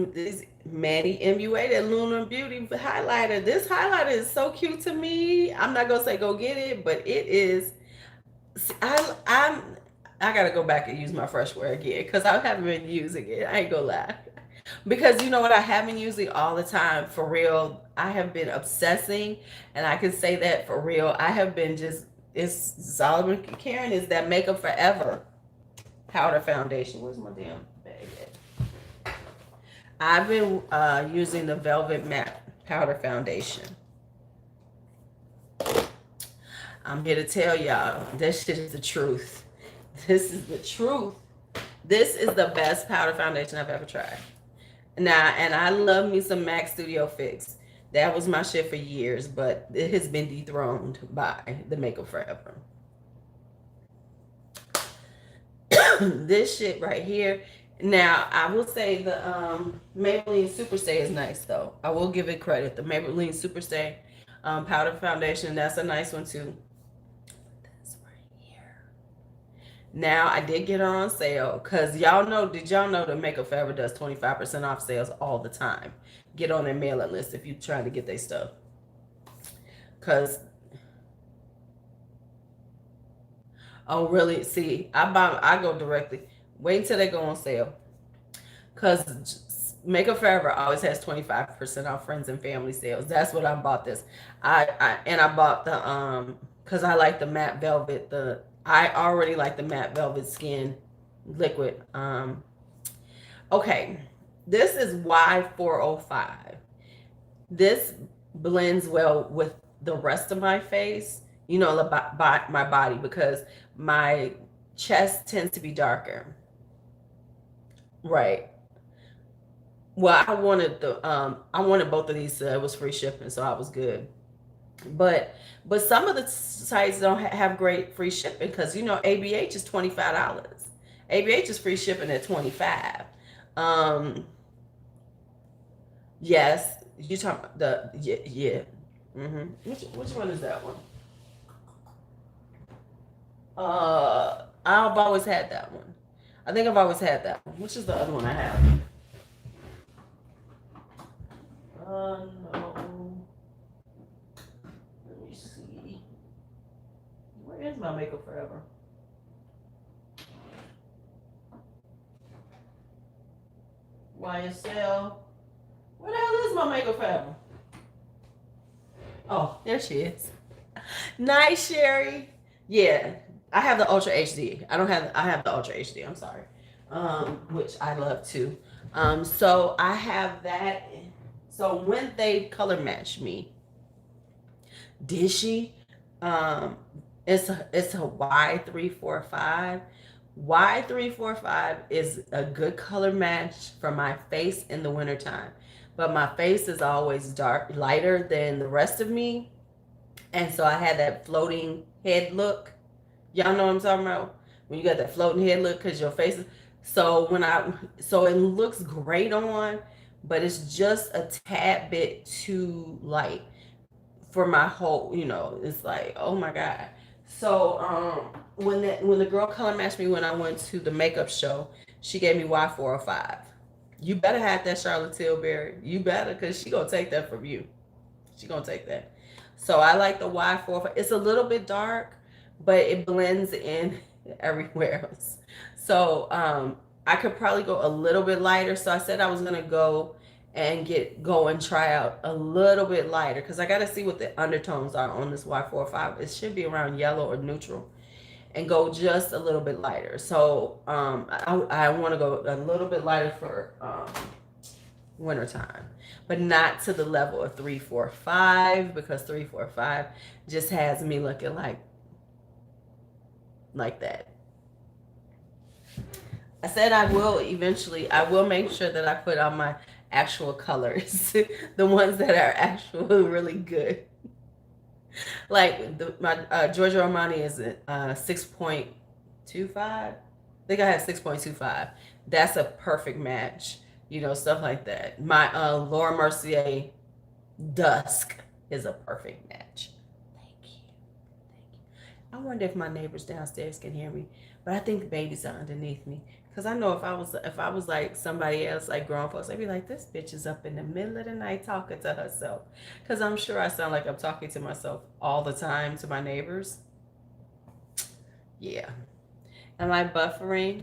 Maddie MUA, that Lunar Beauty highlighter. This highlighter is so cute to me. I'm not gonna say go get it, but it is. I gotta go back and use my fresh wear again, because I haven't been using it. I ain't gonna lie. Because you know what, I have been using all the time, for real. I have been obsessing, and I can say that for real. I have been just, it's Solomon Karen is that Makeup Forever powder foundation. Where's my damn bag at? I've been using the Velvet Matte powder foundation. I'm here to tell y'all, this shit is the truth. This is the truth. This is the best powder foundation I've ever tried. Now, and I love me some MAC Studio Fix. That was my shit for years, but it has been dethroned by the Makeup Forever. This shit right here. Now, I will say the Maybelline Superstay is nice, though. I will give it credit. The Maybelline Superstay powder foundation, that's a nice one, too. That's right here. Now, I did get her on sale, because y'all know, did y'all know that Makeup Forever does 25% off sales all the time? Get on their mailing list if you're trying to get their stuff. Because, oh, really? See, I go directly. Wait until they go on sale. Because Makeup Forever always has 25% off friends and family sales. That's what I bought this. I bought the because I like the matte velvet. I already like the matte velvet skin liquid. Okay, this is Y405. This blends well with the rest of my face, you know, my body, because my chest tends to be darker. Right. Well, I wanted both of these. It was free shipping, so I was good. But some of the sites don't have great free shipping because ABH is $25. ABH is free shipping at 25. Um, yes, you talking about the yeah, yeah. Which one is that one? I've always had that one. I think I've always had that one. Which is the other one I have? No. Let me see. Where is my Makeup Forever? YSL. Where the hell is my Makeup Forever? Oh, there she is. Nice, Sherry. Yeah, I have the Ultra HD. I have the Ultra HD. I'm sorry. Which I love too. So I have that. So when they color matched me, did she? Um, it's a Y345. Y345 is a good color match for my face in the wintertime. But my face is always lighter than the rest of me. And so I had that floating head look. Y'all know what I'm talking about? When you got that floating head look because your face is. So it looks great on, but it's just a tad bit too light for my whole, it's like, oh my God. So when the girl color matched me when I went to the makeup show, she gave me Y405. You better have that Charlotte Tilbury. You better, because she gonna take that from you. She gonna take that. So I like the Y405. It's a little bit dark, but it blends in everywhere else. So I could probably go a little bit lighter. So I said I was gonna go and try out a little bit lighter because I got to see what the undertones are on this Y45. It should be around yellow or neutral, and go just a little bit lighter. So I want to go a little bit lighter for wintertime, but not to the level of 345 because 345 just has me looking like that. I said I will make sure that I put on my actual colors, the ones that are actually really good. Like my Giorgio Armani is 6.25. I think I have 6.25. That's a perfect match. Stuff like that. My Laura Mercier Dusk is a perfect match. Thank you. Thank you. I wonder if my neighbors downstairs can hear me, but I think the babies are underneath me. Cause I know if I was like somebody else, like grown folks, I'd be like, this bitch is up in the middle of the night talking to herself. Cause I'm sure I sound like I'm talking to myself all the time to my neighbors. Yeah. Am I buffering?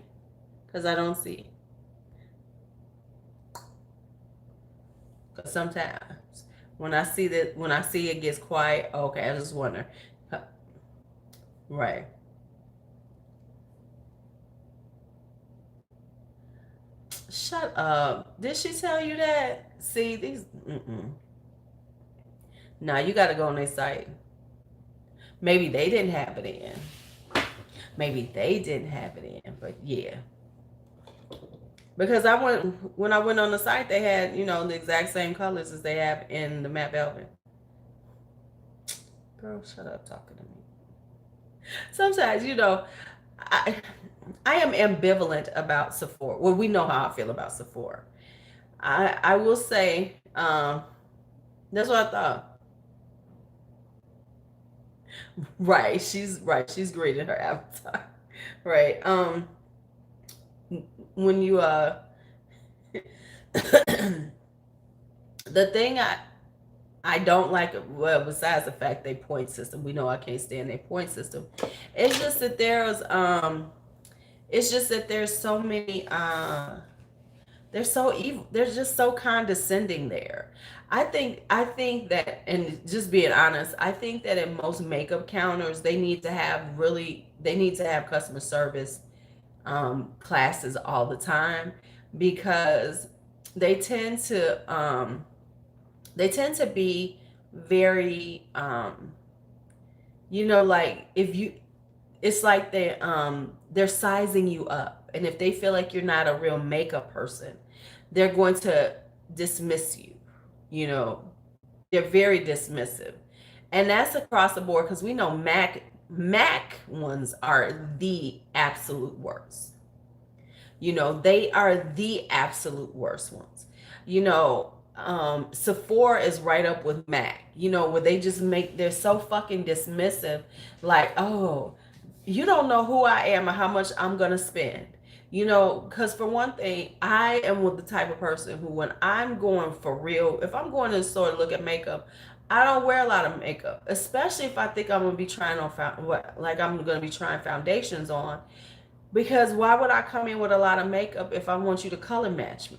Cause I don't see. Cause sometimes when I see it gets quiet, okay, I just wonder. Right. Shut up. Did she tell you that? See, these. Now you got to go on their site. Maybe they didn't have it in. Maybe they didn't have it in, but yeah. Because when I went on the site, they had, the exact same colors as they have in the matte velvet. Girl, shut up talking to me. Sometimes, I am ambivalent about Sephora. Well, we know how I feel about Sephora. I will say, that's what I thought. Right, she's great in her avatar. Right. When you the thing I don't like, well, besides the fact they point system, we know I can't stand their point system. It's just that there's so many they're so evil. They're just so condescending there. I think that, and just being honest, I think that in most makeup counters they need to have customer service classes all the time because they tend to be very like if you it's like they're sizing you up. makeup. And if they feel like you're not a real makeup person, they're going to dismiss you. You know, they're very dismissive. And that's across the board because we know Mac ones are the absolute worst. You know, they are the absolute worst ones. You know, Sephora is right up with Mac, you know, where they just they're so fucking dismissive. Like, oh, you don't know who I am or how much I'm going to spend. You know, because for one thing, I am with the type of person who, when I'm going for real, if I'm going to the store to look at makeup, I don't wear a lot of makeup, especially if I think I'm going to be trying on, like I'm going to be trying foundations on. Because why would I come in with a lot of makeup if I want you to color match me?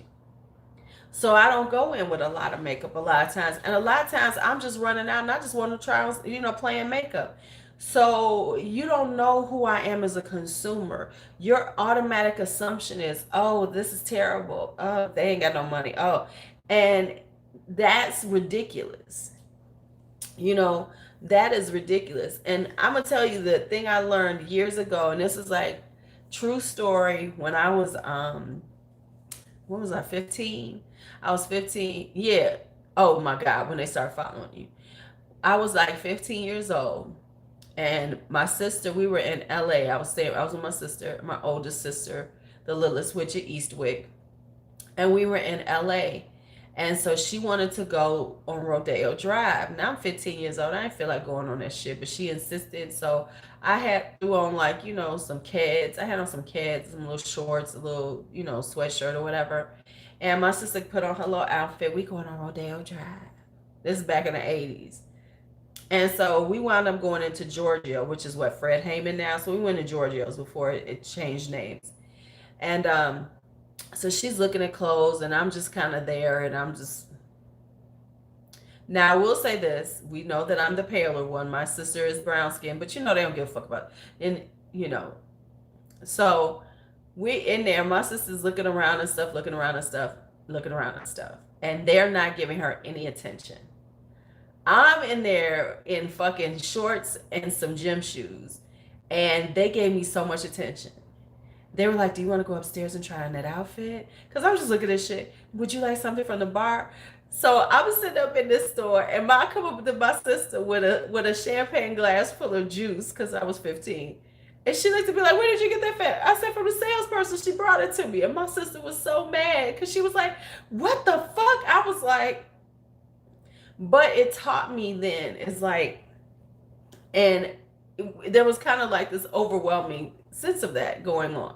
So I don't go in with a lot of makeup a lot of times. And a lot of times I'm just running out and I just want to try, you know, playing makeup. So you don't know who I am as a consumer. Your automatic assumption is, oh, this is terrible. Oh, they ain't got no money. Oh, and that's ridiculous. You know, that is ridiculous. And I'm going to tell you the thing I learned years ago, and this is like true story. When I was, what was I, 15? I was 15. Yeah. Oh my God, when they start following you. I was like 15 years old. And my sister, we were in LA. I was with my sister, my oldest sister, the littlest witch at Eastwick. And we were in LA. And so she wanted to go on Rodeo Drive. Now I'm 15 years old. I didn't feel like going on that shit, but she insisted. So I had to on, like, you know, some kids. I had on some kids, some little shorts, a little, you know, sweatshirt or whatever. And my sister put on her little outfit. We going on Rodeo Drive. This is back in the 80s. And so we wound up going into Giorgio, which is what, Fred Hammond now. So we went to Giorgio's before it changed names. And so she's looking at clothes, and I'm just kind of there, and I'm just. Now I will say this: we know that I'm the paler one. My sister is brown skin, but you know they don't give a fuck about it. And you know, so we in there. My sister's looking around and stuff, looking around and stuff, and they're not giving her any attention. I'm in there in fucking shorts and some gym shoes, and they gave me so much attention. They were like, do you want to go upstairs and try on that outfit? Because I was just looking at this shit. Would you like something from the bar? So I was sitting up in this store, and I come up to my sister with a champagne glass full of juice because I was 15. And she looked at me like, where did you get that from? I said, from the salesperson. She brought it to me. And my sister was so mad because she was like, what the fuck? I was like, but it taught me then. It's like, and there was kind of like this overwhelming sense of that going on.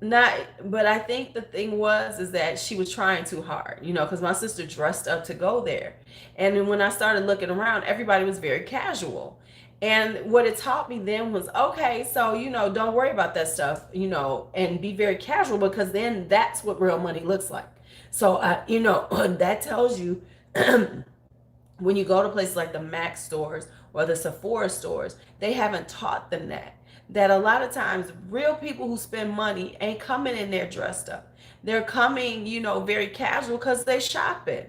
Not, but I think the thing is that she was trying too hard, you know, because my sister dressed up to go there. And then when I started looking around, everybody was very casual. And what it taught me then was, okay, so, you know, don't worry about that stuff, you know, and be very casual, because then that's what real money looks like. So, you know, that tells you when you go to places like the Mac stores or the Sephora stores, they haven't taught them that a lot of times real people who spend money ain't coming in there dressed up. They're coming, you know, very casual because they shopping.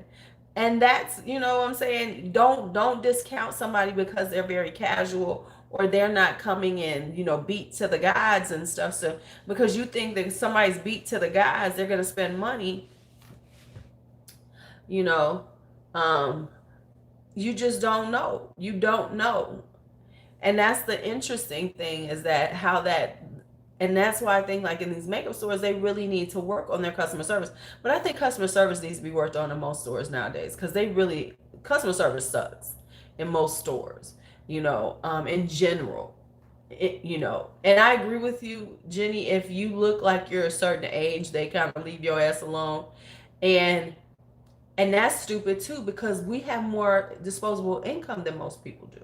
And that's, you know what I'm saying? Don't discount somebody because they're very casual or they're not coming in, you know, beat to the gods and stuff. So because you think that somebody's beat to the gods, they're going to spend money, you know, you just don't know. You don't know. And that's the interesting thing, is that and that's why I think, like, in these makeup stores, they really need to work on their customer service. But I think customer service needs to be worked on in most stores nowadays, because customer service sucks in most stores, you know, in general. You know, and I agree with you, Jenny, if you look like you're a certain age, they kind of leave your ass alone. And that's stupid too, because we have more disposable income than most people do.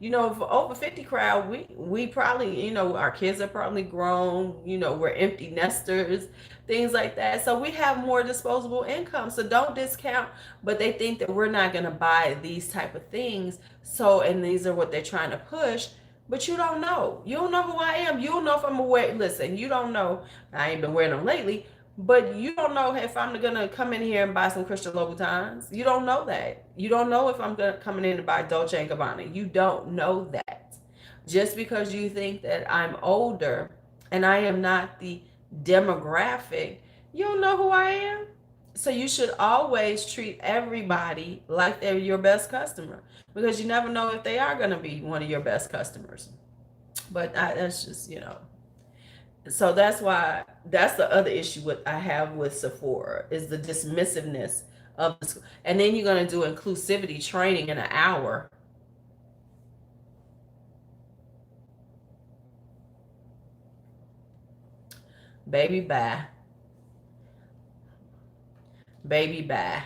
You know, for over 50 crowd, we probably, you know, our kids are probably grown, you know, we're empty nesters, things like that. So we have more disposable income. So don't discount, but they think that we're not going to buy these type of things. So, and these are what they're trying to push, but you don't know. You don't know who I am. You don't know if I'm aware. Listen, you don't know. I ain't been wearing them lately. But you don't know if I'm going to come in here and buy some Christian Louboutins. You don't know that. You don't know if I'm coming in to buy Dolce & Gabbana. You don't know that. Just because you think that I'm older, and I am not the demographic, you don't know who I am. So you should always treat everybody like they're your best customer, because you never know if they are going to be one of your best customers. But that's just, so that's why, that's the other issue what I have with Sephora is the dismissiveness of the, and then you're going to do inclusivity training in an hour. Baby, bye. Baby, bye.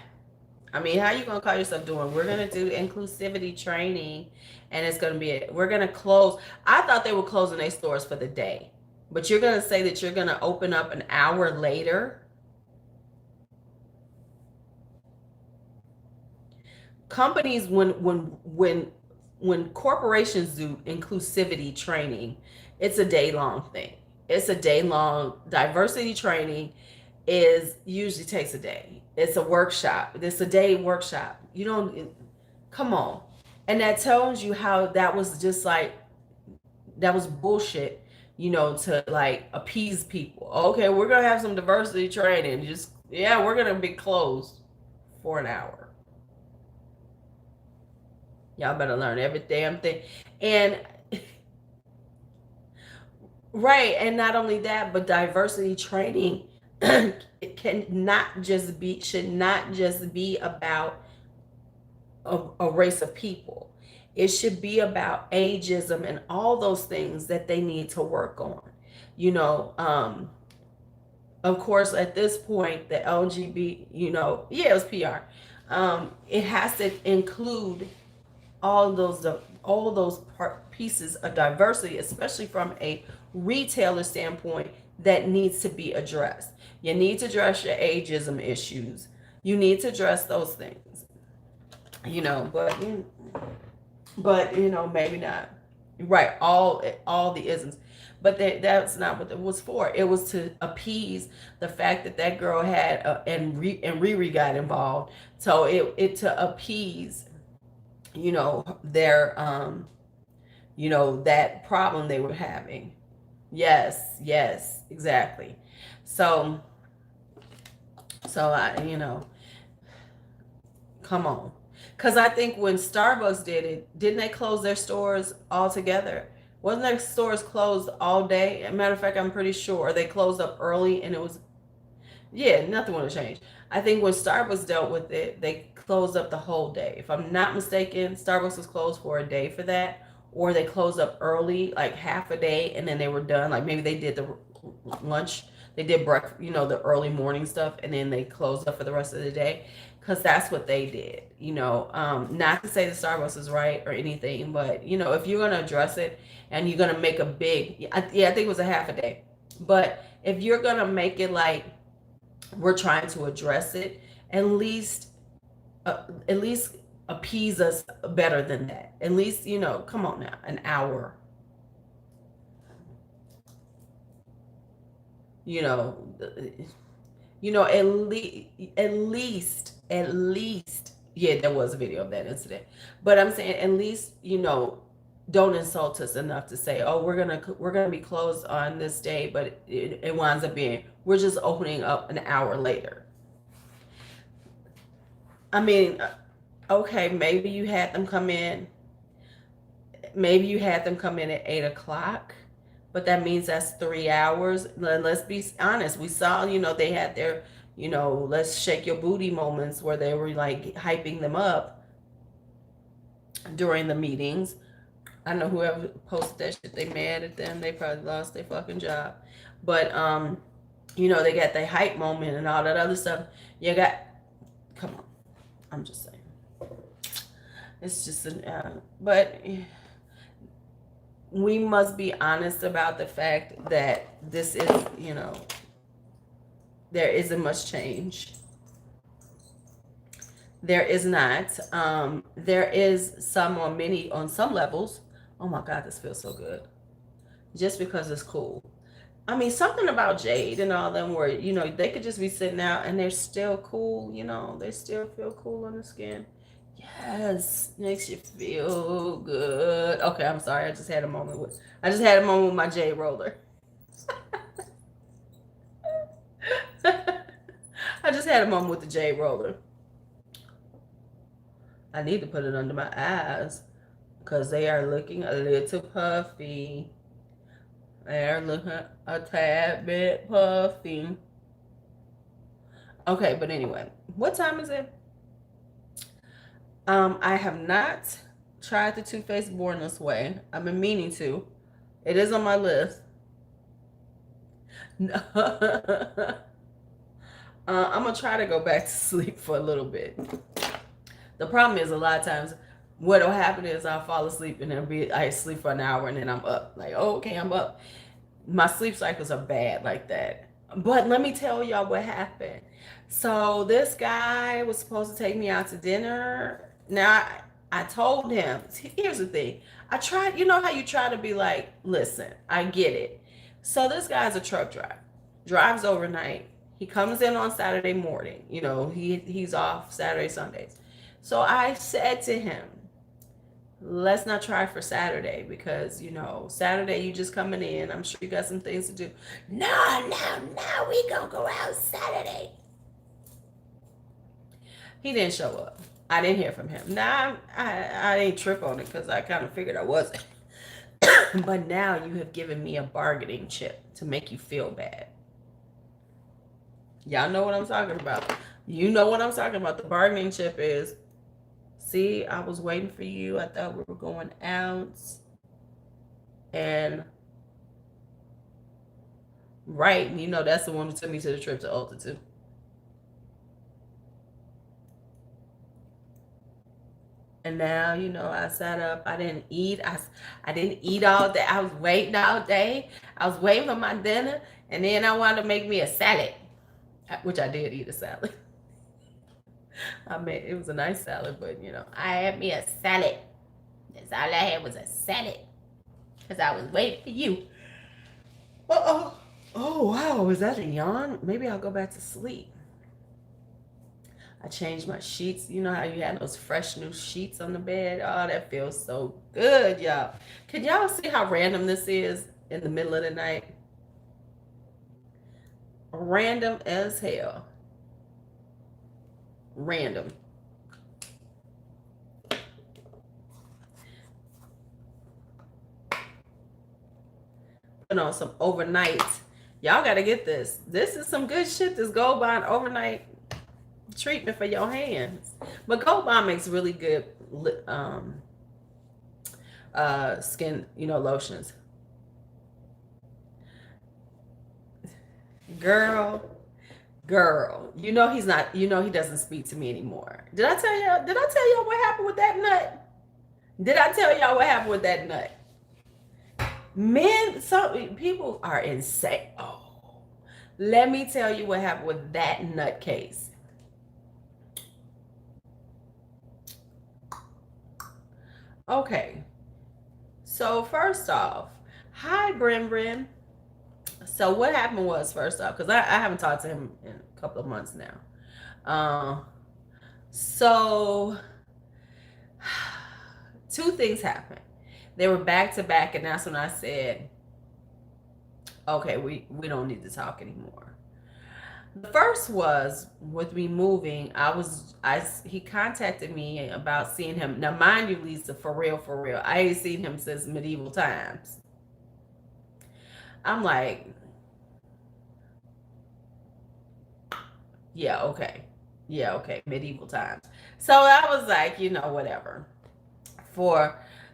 I mean, how you gonna call yourself doing? We're gonna do inclusivity training, and it's gonna be we're gonna close. I thought they were closing their stores for the day, but you're gonna say that you're gonna open up an hour later. Companies, when corporations do inclusivity training, it's a day long thing. It's a day long diversity training. Is usually takes a day. It's a workshop. It's a day workshop. You don't, come on. And that tells you how that was just like, that was bullshit, to like appease people. Okay, we're gonna have some diversity training. Just, yeah, we're gonna be closed for an hour. Y'all better learn every damn thing. And right, and not only that, but diversity training it should not just be about a race of people. It should be about ageism and all those things that they need to work on. You know, of course, at this point, the LGBT, yeah, it was PR. It has to include all those pieces of diversity, especially from a retailer standpoint, that needs to be addressed. You need to address your ageism issues. You need to address those things. But maybe not. Right, all the isms. But that's not what it was for. It was to appease the fact that that girl had and Riri got involved. So it to appease, their that problem they were having. Yes, exactly. So I, come on. Because I think when Starbucks did it, didn't they close their stores altogether? Wasn't their stores closed all day? As a matter of fact, I'm pretty sure they closed up early, and it was, yeah, nothing would have changed. I think when Starbucks dealt with it, they closed up the whole day. If I'm not mistaken, Starbucks was closed for a day for that, or they closed up early, like half a day, and then they were done. Like maybe they did the lunch, they did breakfast, the early morning stuff, and then they closed up for the rest of the day, because that's what they did. Not to say that Starbucks is right or anything, but if you're gonna address it and you're gonna make a big, I think it was a half a day, but if you're gonna make it like we're trying to address it, at least appease us better than that. At least, come on now, an hour. you know at least, yeah, there was a video of that incident, but I'm saying at least, don't insult us enough to say, oh, we're gonna be closed on this day, but it winds up being we're just opening up an hour later. I mean, okay, maybe you had them come in at 8 o'clock, but that means that's 3 hours. Let's be honest. We saw, they had their, let's shake your booty moments where they were like hyping them up during the meetings. I know whoever posted that shit, they mad at them. They probably lost their fucking job. But, they got the hype moment and all that other stuff. Come on. I'm just saying. It's just, but we must be honest about the fact that this is, there isn't much change. There is not. There is some on some levels. Oh my God, this feels so good. Just because it's cool. I mean, something about Jade and all them where, they could just be sitting out and they're still cool, they still feel cool on the skin. Yes, makes you feel good. Okay, I'm sorry. I just had a moment with my Jade roller. I just had a moment with the jade roller. I need to put it under my eyes because they are looking a little puffy. They are looking a tad bit puffy. Okay, but anyway, what time is it? I have not tried the Too Faced Born This Way. I've been meaning to. It is on my list. I'm gonna try to go back to sleep for a little bit. The problem is a lot of times what'll happen is I'll fall asleep and I sleep for an hour and then I'm up. Like, oh, okay, I'm up. My sleep cycles are bad like that. But let me tell y'all what happened. So this guy was supposed to take me out to dinner. Now I told him, here's the thing. I tried, you know how you try to be like, listen, I get it. So this guy's a truck driver, drives overnight. He comes in on Saturday morning. You know, he's off Saturday, Sundays. So I said to him, let's not try for Saturday because, you know, Saturday you just coming in. I'm sure you got some things to do. No, we gonna go out Saturday. He didn't show up. I didn't hear from him. Now, I didn't trip on it because I kind of figured I wasn't. But now you have given me a bargaining chip to make you feel bad. Y'all know what I'm talking about. You know what I'm talking about. The bargaining chip is, see, I was waiting for you. I thought we were going out. And, right, you know, that's the one who took me to the trip to Ulta, too. And now, you know, I sat up. I didn't eat. I didn't eat all day. I was waiting all day. I was waiting for my dinner. And then I wanted to make me a salad, which I did eat a salad. I mean, it was a nice salad, but, you know, I had me a salad. That's all I had was a salad. Because I was waiting for you. Uh-oh. Oh, wow. Is that a yawn? Maybe I'll go back to sleep. I changed my sheets. You know how you had those fresh new sheets on the bed? Oh, that feels so good, y'all. Can y'all see how random this is in the middle of the night? Random as hell. Random. Put on some overnight. Y'all got to get this. This is some good shit. This Gold Bond overnight treatment for your hands. But Gold Bond makes really good skin, you know, lotions. Girl, you know he's not, you know he doesn't speak to me anymore. Did I tell y'all what happened with that nut? Did I tell y'all what happened with that nut? Men, some people are insane. Oh, let me tell you what happened with that nutcase. Okay, so first off, hi Brim. So what happened was, first off, because I haven't talked to him in a couple of months now. So two things happened. They were back to back, and that's when I said, okay, we don't need to talk anymore. The first was with me moving. He contacted me about seeing him. Now, mind you, Lisa, for real, I ain't seen him since medieval times. I'm like, yeah, okay, medieval times. So I was like, you know, whatever.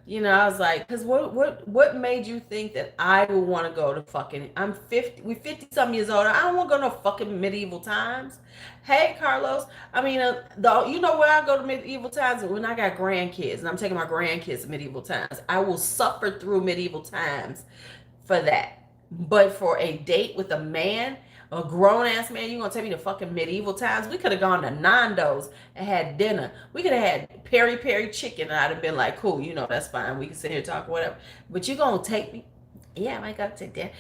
You know, I was like, because what made you think that I would want to go to fucking, I'm 50, we 50 some years old. I don't want to go to fucking medieval times. Hey, Carlos, I mean, you know where I go to medieval times? When I got grandkids and I'm taking my grandkids to medieval times. I will suffer through medieval times for that. But for a date with a man, a grown-ass man, you gonna take me to fucking medieval times? We could have gone to Nando's and had dinner. We could have had peri chicken, and I'd have been like, cool, you know, that's fine. We can sit here and talk, whatever. But you gonna take me? Yeah, I might go to dinner.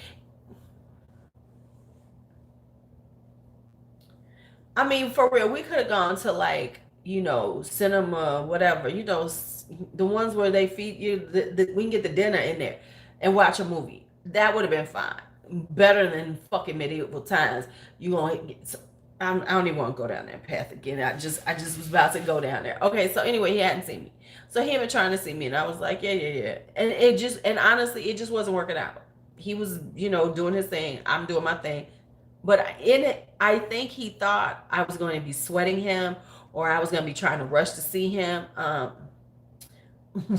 I mean, for real, we could have gone to, like, you know, cinema, whatever. You know, the ones where they feed you, we can get the dinner in there and watch a movie. That would have been fine. Better than fucking medieval times. You gonna get I don't even want to go down that path again. I just was about to go down there. Okay, so anyway, he hadn't seen me. So he had been trying to see me, and I was like, yeah, yeah, yeah. And honestly, it just wasn't working out. He was, doing his thing. I'm doing my thing. But in it, I think he thought I was going to be sweating him, or I was going to be trying to rush to see him.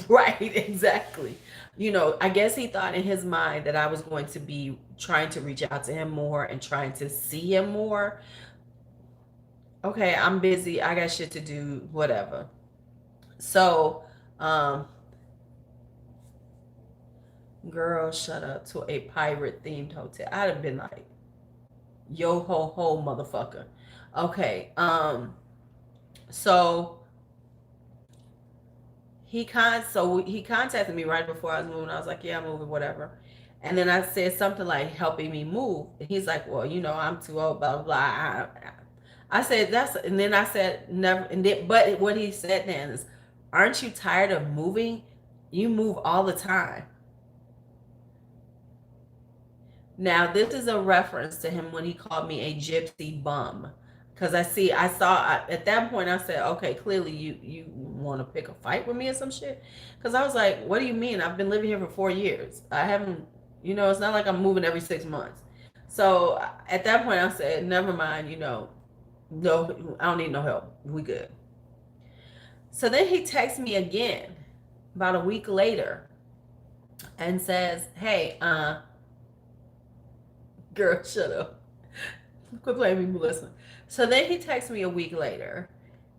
Right, exactly. I guess he thought in his mind that I was going to be trying to reach out to him more and trying to see him more. Okay, I'm busy. I got shit to do, whatever. So, um, girl, shut up, to a pirate themed hotel. I'd have been like, yo ho ho, motherfucker. Okay, so he contacted me right before I was moving. I was like, yeah, I'm moving, whatever. And then I said something like helping me move. And he's like, well, I'm too old, blah blah blah. I said that's, and then I said never. And then, but what he said then is, aren't you tired of moving? You move all the time. Now, this is a reference to him when he called me a gypsy bum. Because at that point, I said, okay, clearly you want to pick a fight with me or some shit. Because I was like, what do you mean? I've been living here for 4 years. I haven't, it's not like I'm moving every 6 months. So at that point, I said, never mind, no, I don't need no help. We good. So then he texts me again about a week later and says, hey, girl, shut up. Quit playing me, Melissa. So then he texts me a week later,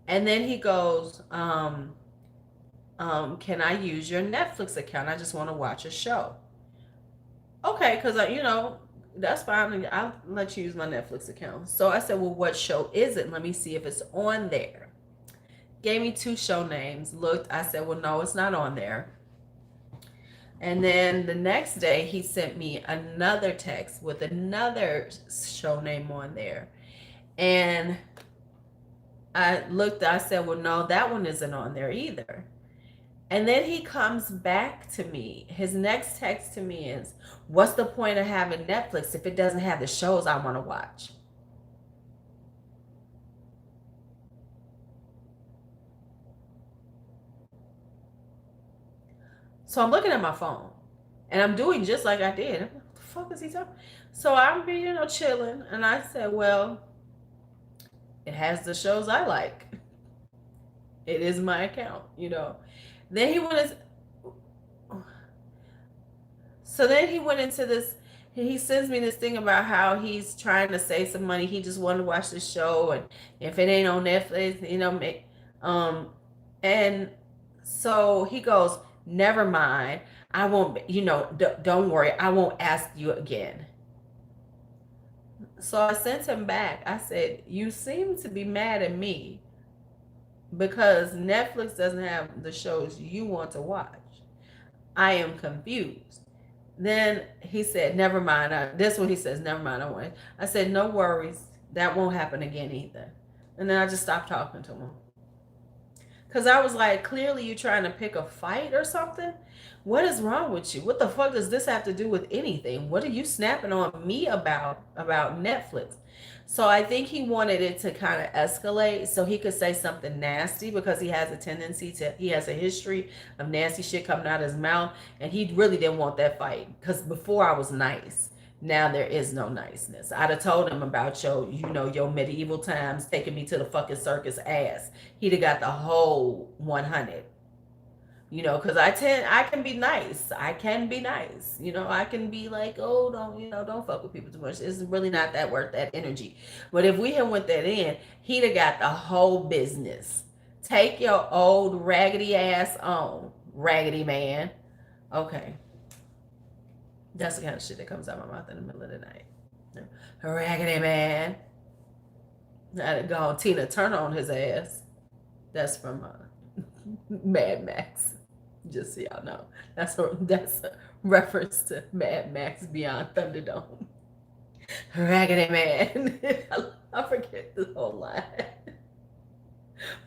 and then he goes, can I use your Netflix account? I just want to watch a show. Okay, because that's fine. I'll let you use my Netflix account. So I said, well, what show is it? Let me see if it's on there. Gave me 2 show names. Looked, I said, well, no, it's not on there. And then the next day, he sent me another text with another show name on there. And I looked, I said, well, no, that one isn't on there either. And then he comes back to me. His next text to me is, what's the point of having Netflix if it doesn't have the shows I want to watch? So I'm looking at my phone and I'm doing just like I did. I'm like, what the fuck is he talking? So I'm chilling. And I said, well, it has the shows I like. It is my account, Then he went into this. He sends me this thing about how he's trying to save some money. He just wanted to watch the show, and if it ain't on Netflix, and so he goes, never mind. I won't, don't worry. I won't ask you again. So I sent him back. I said, you seem to be mad at me because Netflix doesn't have the shows you want to watch. I am confused. Then he said, never mind. This one he says, never mind. I said, no worries. That won't happen again either. And then I just stopped talking to him. Because I was like, clearly you're trying to pick a fight or something. What is wrong with you? What the fuck does this have to do with anything? What are you snapping on me about Netflix? So I think he wanted it to kind of escalate so he could say something nasty, because he has a history of nasty shit coming out of his mouth. And he really didn't want that fight, because before I was nice. Now there is no niceness. I'd have told him about your medieval times taking me to the fucking circus ass. He'd have got the whole 100. Because I can be nice. I can be nice. I can be like, oh, don't fuck with people too much. It's really not that worth that energy. But if we had went that in, he'd have got the whole business. Take your old raggedy ass on, raggedy man. Okay. That's the kind of shit that comes out of my mouth in the middle of the night. Raggedy man. I'd go Tina Turner on his ass. That's from Mad Max. Just so y'all know. That's a reference to Mad Max Beyond Thunderdome. Raggedy man. I forget the whole line.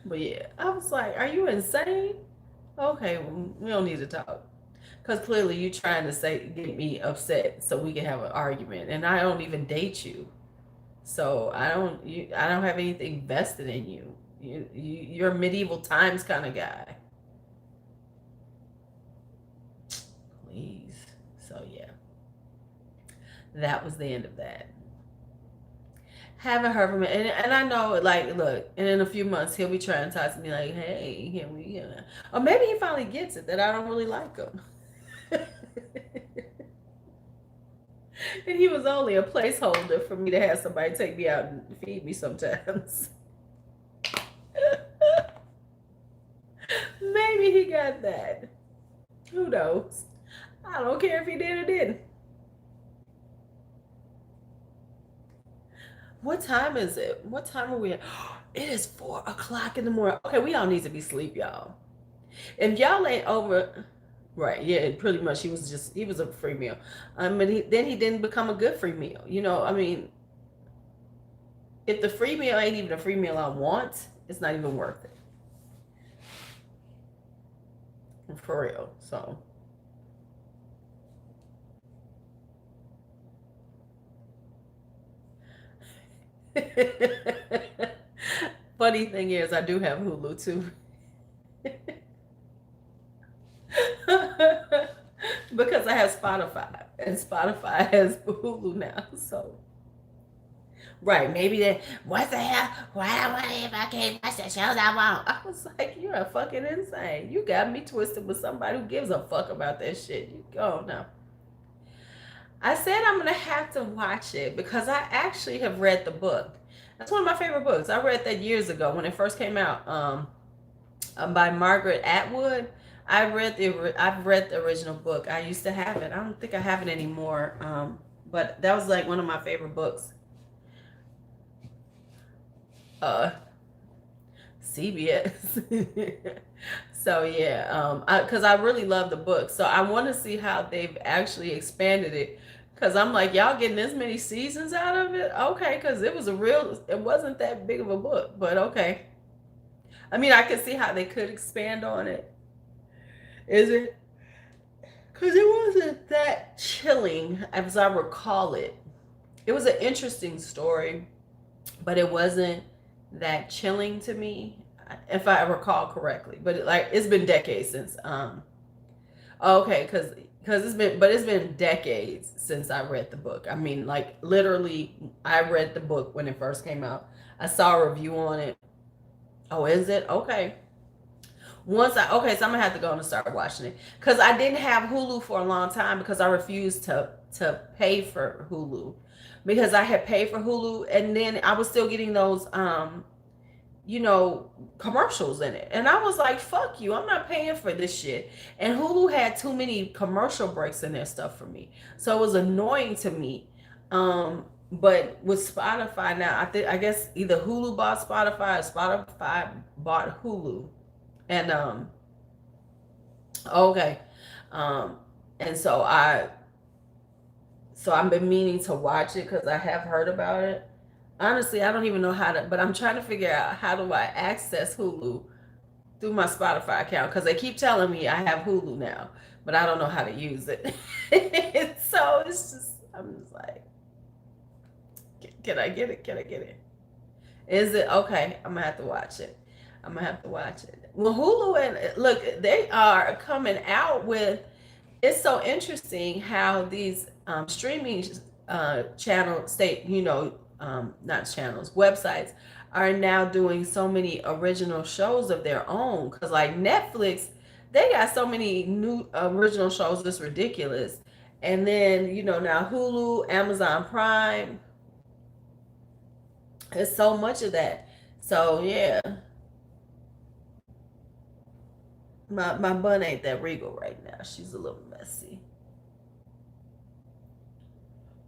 But yeah, I was like, are you insane? Okay, well, we don't need to talk. Because clearly you're trying to get me upset so we can have an argument. And I don't even date you. So I don't have anything vested in you. You're a medieval times kind of guy. Please. So yeah, that was the end of that. Haven't heard from him, and I know, like, look, and in a few months he'll be trying to talk to me like, hey, can we, or maybe he finally gets it that I don't really like him. And he was only a placeholder for me to have somebody take me out and feed me sometimes. Maybe he got that. Who knows? I don't care if he did or didn't. What time is it? What time are we at? It is 4 o'clock in the morning. Okay, we all need to be asleep, y'all. If y'all ain't over, right? Yeah, pretty much. He was a free meal. But then he didn't become a good free meal. I mean, if the free meal ain't even a free meal I want, it's not even worth it. For real. So. Funny thing is, I do have Hulu too. Because I have Spotify, and Spotify has Hulu now. So, right, maybe that. What the hell? Why I want if I can't watch the shows I want? I was like, you're a fucking insane. You got me twisted with somebody who gives a fuck about that shit. You go now. I said I'm gonna have to watch it because I actually have read the book. That's one of my favorite books. I read that years ago when it first came out. By Margaret Atwood. I've read the original book. I used to have it. I don't think I have it anymore. But that was like one of my favorite books. Uh, CBS. So yeah, because I really love the book. So I want to see how they've actually expanded it. Because I'm like, y'all getting this many seasons out of it? Okay, because it wasn't that big of a book, but okay. I mean, I can see how they could expand on it. Is it? Because it wasn't that chilling as I recall it. It was an interesting story, but it wasn't that chilling to me, if I recall correctly. But it's been decades since. Okay, because it's been decades since I read the book. I mean, like literally, I read the book when it first came out. I saw a review on it. Oh, is it? Okay. Okay, so I'm gonna have to go and start watching it because I didn't have Hulu for a long time because I refused to pay for Hulu because I had paid for Hulu and then I was still getting those commercials in it, and I was like, fuck you, I'm not paying for this shit. And Hulu had too many commercial breaks in their stuff for me, so it was annoying to me. But with Spotify now, I guess either Hulu bought Spotify or Spotify bought Hulu. And okay. Um and so I've been meaning to watch it because I have heard about it. Honestly, I don't even know how to, but I'm trying to figure out how do I access Hulu through my Spotify account because they keep telling me I have Hulu now, but I don't know how to use it. So I'm just like, can I get it? Can I get it? Is it okay? I'm gonna have to watch it. I'm gonna have to watch it. Well, Hulu and look, they are coming out with. It's so interesting how these streaming channel state, not channels, websites are now doing so many original shows of their own. Cause like Netflix, they got so many new original shows that's ridiculous. And then now Hulu, Amazon Prime, there's so much of that. So yeah. My bun ain't that regal right now. She's a little messy.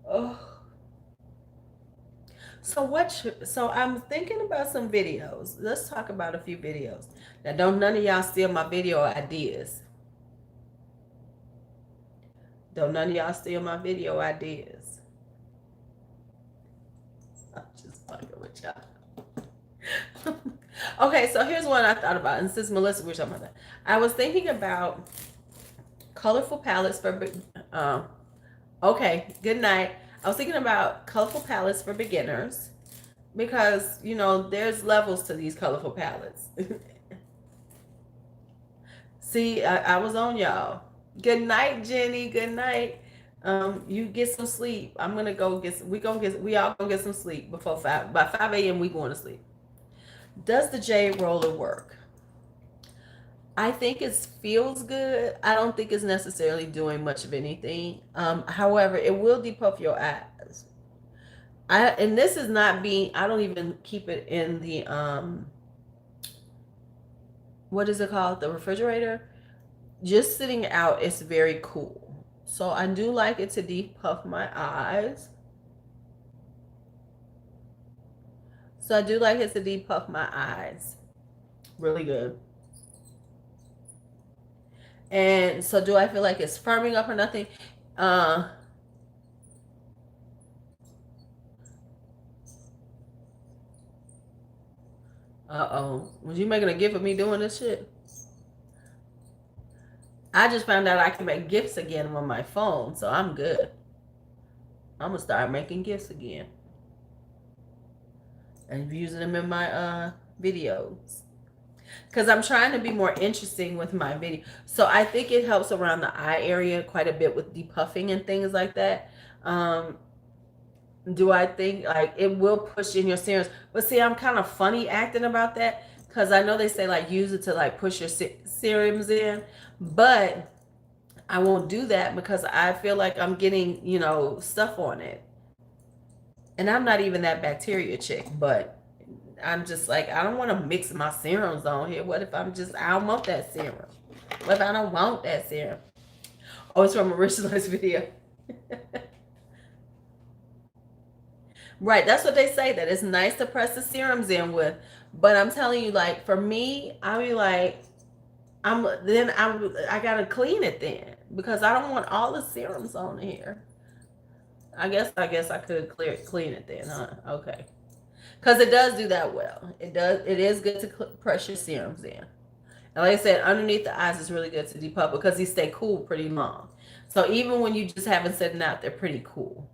Oh. So I'm thinking about some videos. Let's talk about a few videos. Now don't none of y'all steal my video ideas. Don't none of y'all steal my video ideas. I'm just fucking with y'all. Okay, so here's one I thought about. And since Melissa, we're talking about that. I was thinking about colorful palettes for okay, good night. I was thinking about colorful palettes for beginners because, you know, there's levels to these colorful palettes. See, I was on y'all. Good night, Jenny. Good night. You get some sleep. I'm gonna go get. We all gonna get some sleep before 5. By 5 a.m. we going to sleep. Does the jade roller work? I think it feels good. I don't think it's necessarily doing much of anything. However, it will depuff your eyes. And this is not being. I don't even keep it in the what is it called? The refrigerator. Just sitting out, it's very cool. So I do like it to depuff my eyes. So I do like it to depuff my eyes. Really good. And so do I feel like it's firming up or nothing? Uh-oh. Was you making a gift of me doing this shit? I just found out I can make gifts again on my phone, so I'm good. I'm gonna start making gifts again. And using them in my videos. Because I'm trying to be more interesting with my video. So I think it helps around the eye area quite a bit with depuffing and things like that. Do I think like it will push in your serums? But see, I'm kind of funny acting about that because I know they say like use it to like push your serums in, but I won't do that because I feel like I'm getting, you know, stuff on it. And I'm not even that bacteria chick, but I'm just like, I don't want to mix my serums on here. What if I don't want that serum? What if I don't want that serum? Oh, it's from a Rich Lights video. Right, that's what they say, that it's nice to press the serums in with. But I'm telling you, like, for me, I be like, I gotta clean it then because I don't want all the serums on here. I guess I could clean it then, huh? Okay. Because it does do that well. It is good to press your serums in. And like I said, underneath the eyes is really good to depuff because these stay cool pretty long. So even when you just have them sitting out, they're pretty cool.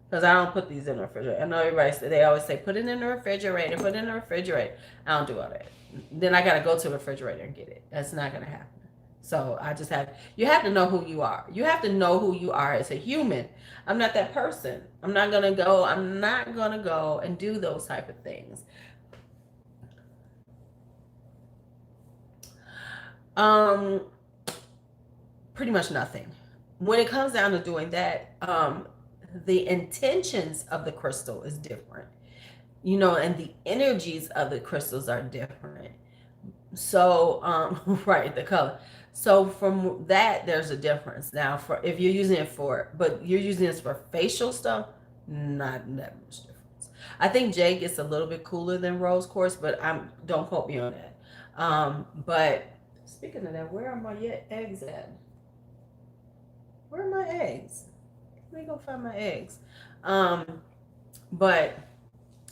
Because I don't put these in the refrigerator. I know they always say, put it in the refrigerator, put it in the refrigerator. I don't do all that. Then I got to go to the refrigerator and get it. That's not going to happen. So you have to know who you are. You have to know who you are as a human. I'm not that person. I'm not going to go and do those type of things. Pretty much nothing. When it comes down to doing that, the intentions of the crystal is different, you know, and the energies of the crystals are different. So, right, the color. So from that, there's a difference. Now, if you're using it but you're using this for facial stuff, not that much difference. I think jade gets a little bit cooler than rose quartz, but don't quote me on that. But speaking of that, where are my eggs at? Where are my eggs? Let me go find my eggs. But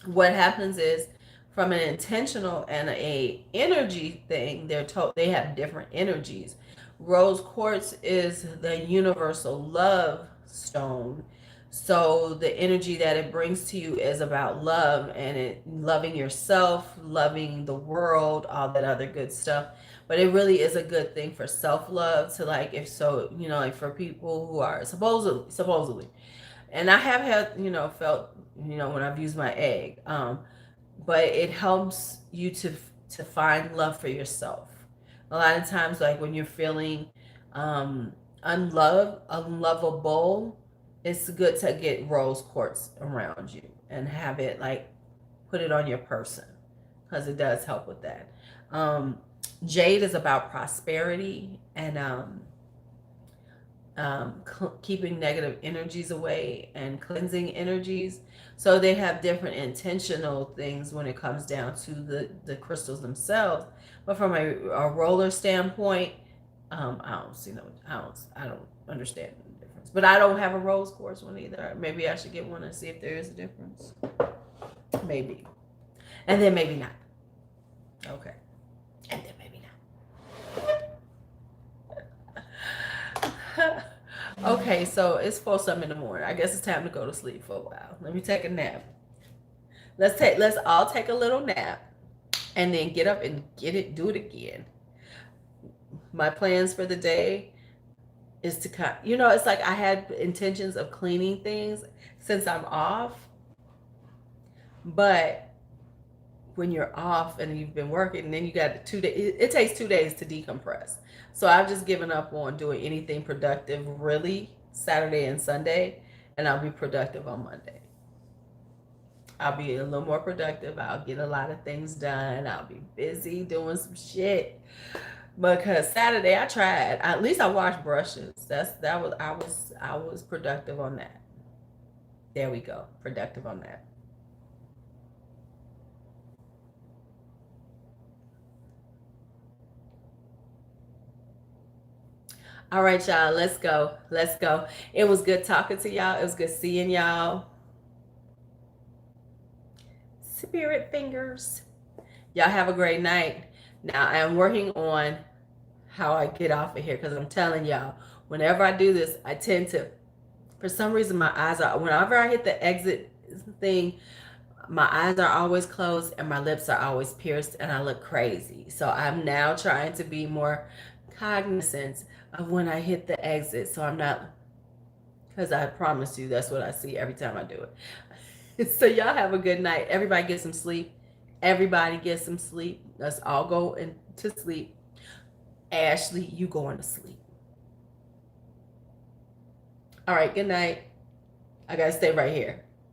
what happens is, from an intentional and a energy thing, they have different energies. Rose quartz is the universal love stone. So the energy that it brings to you is about love and loving yourself, loving the world, all that other good stuff. But it really is a good thing for self-love to like, for people who are supposedly. And I have had, felt, when I've used my egg, but it helps you to find love for yourself. A lot of times, like when you're feeling unlovable, it's good to get rose quartz around you and have it like put it on your person because it does help with that. Jade is about prosperity and keeping negative energies away and cleansing energies. So they have different intentional things when it comes down to the crystals themselves. But from a roller standpoint, I don't understand the difference. But I don't have a rose quartz one either. Maybe I should get one and see if there is a difference. Maybe. And then maybe not. Okay. And then maybe not. Okay, so it's 4 something in the morning. I guess it's time to go to sleep for a while. Let me take a nap. Let's all take a little nap and then get up and do it again. My plans for the day is to cut. It's like I had intentions of cleaning things since I'm off, but when you're off and you've been working, and then you got 2 days, it takes 2 days to decompress. So I've just given up on doing anything productive really Saturday and Sunday, and I'll be productive on Monday. I'll be a little more productive. I'll get a lot of things done. I'll be busy doing some shit. Because Saturday I tried. At least I washed brushes. I was productive on that. There we go. Productive on that. All right, y'all. Let's go. Let's go. It was good talking to y'all. It was good seeing y'all. Spirit fingers. Y'all have a great night. Now I am working on how I get off of here, because I'm telling y'all, whenever I do this, I tend to, for some reason, my eyes are, whenever I hit the exit thing, my eyes are always closed and my lips are always pierced and I look crazy. So I'm now trying to be more cognizant of when I hit the exit, so I'm not, because I promise you that's what I see every time I do it. So y'all have a good night. Everybody get some sleep. Everybody get some sleep. Let's all go into sleep. Ashley, you going to sleep. All right, good night. I gotta stay right here.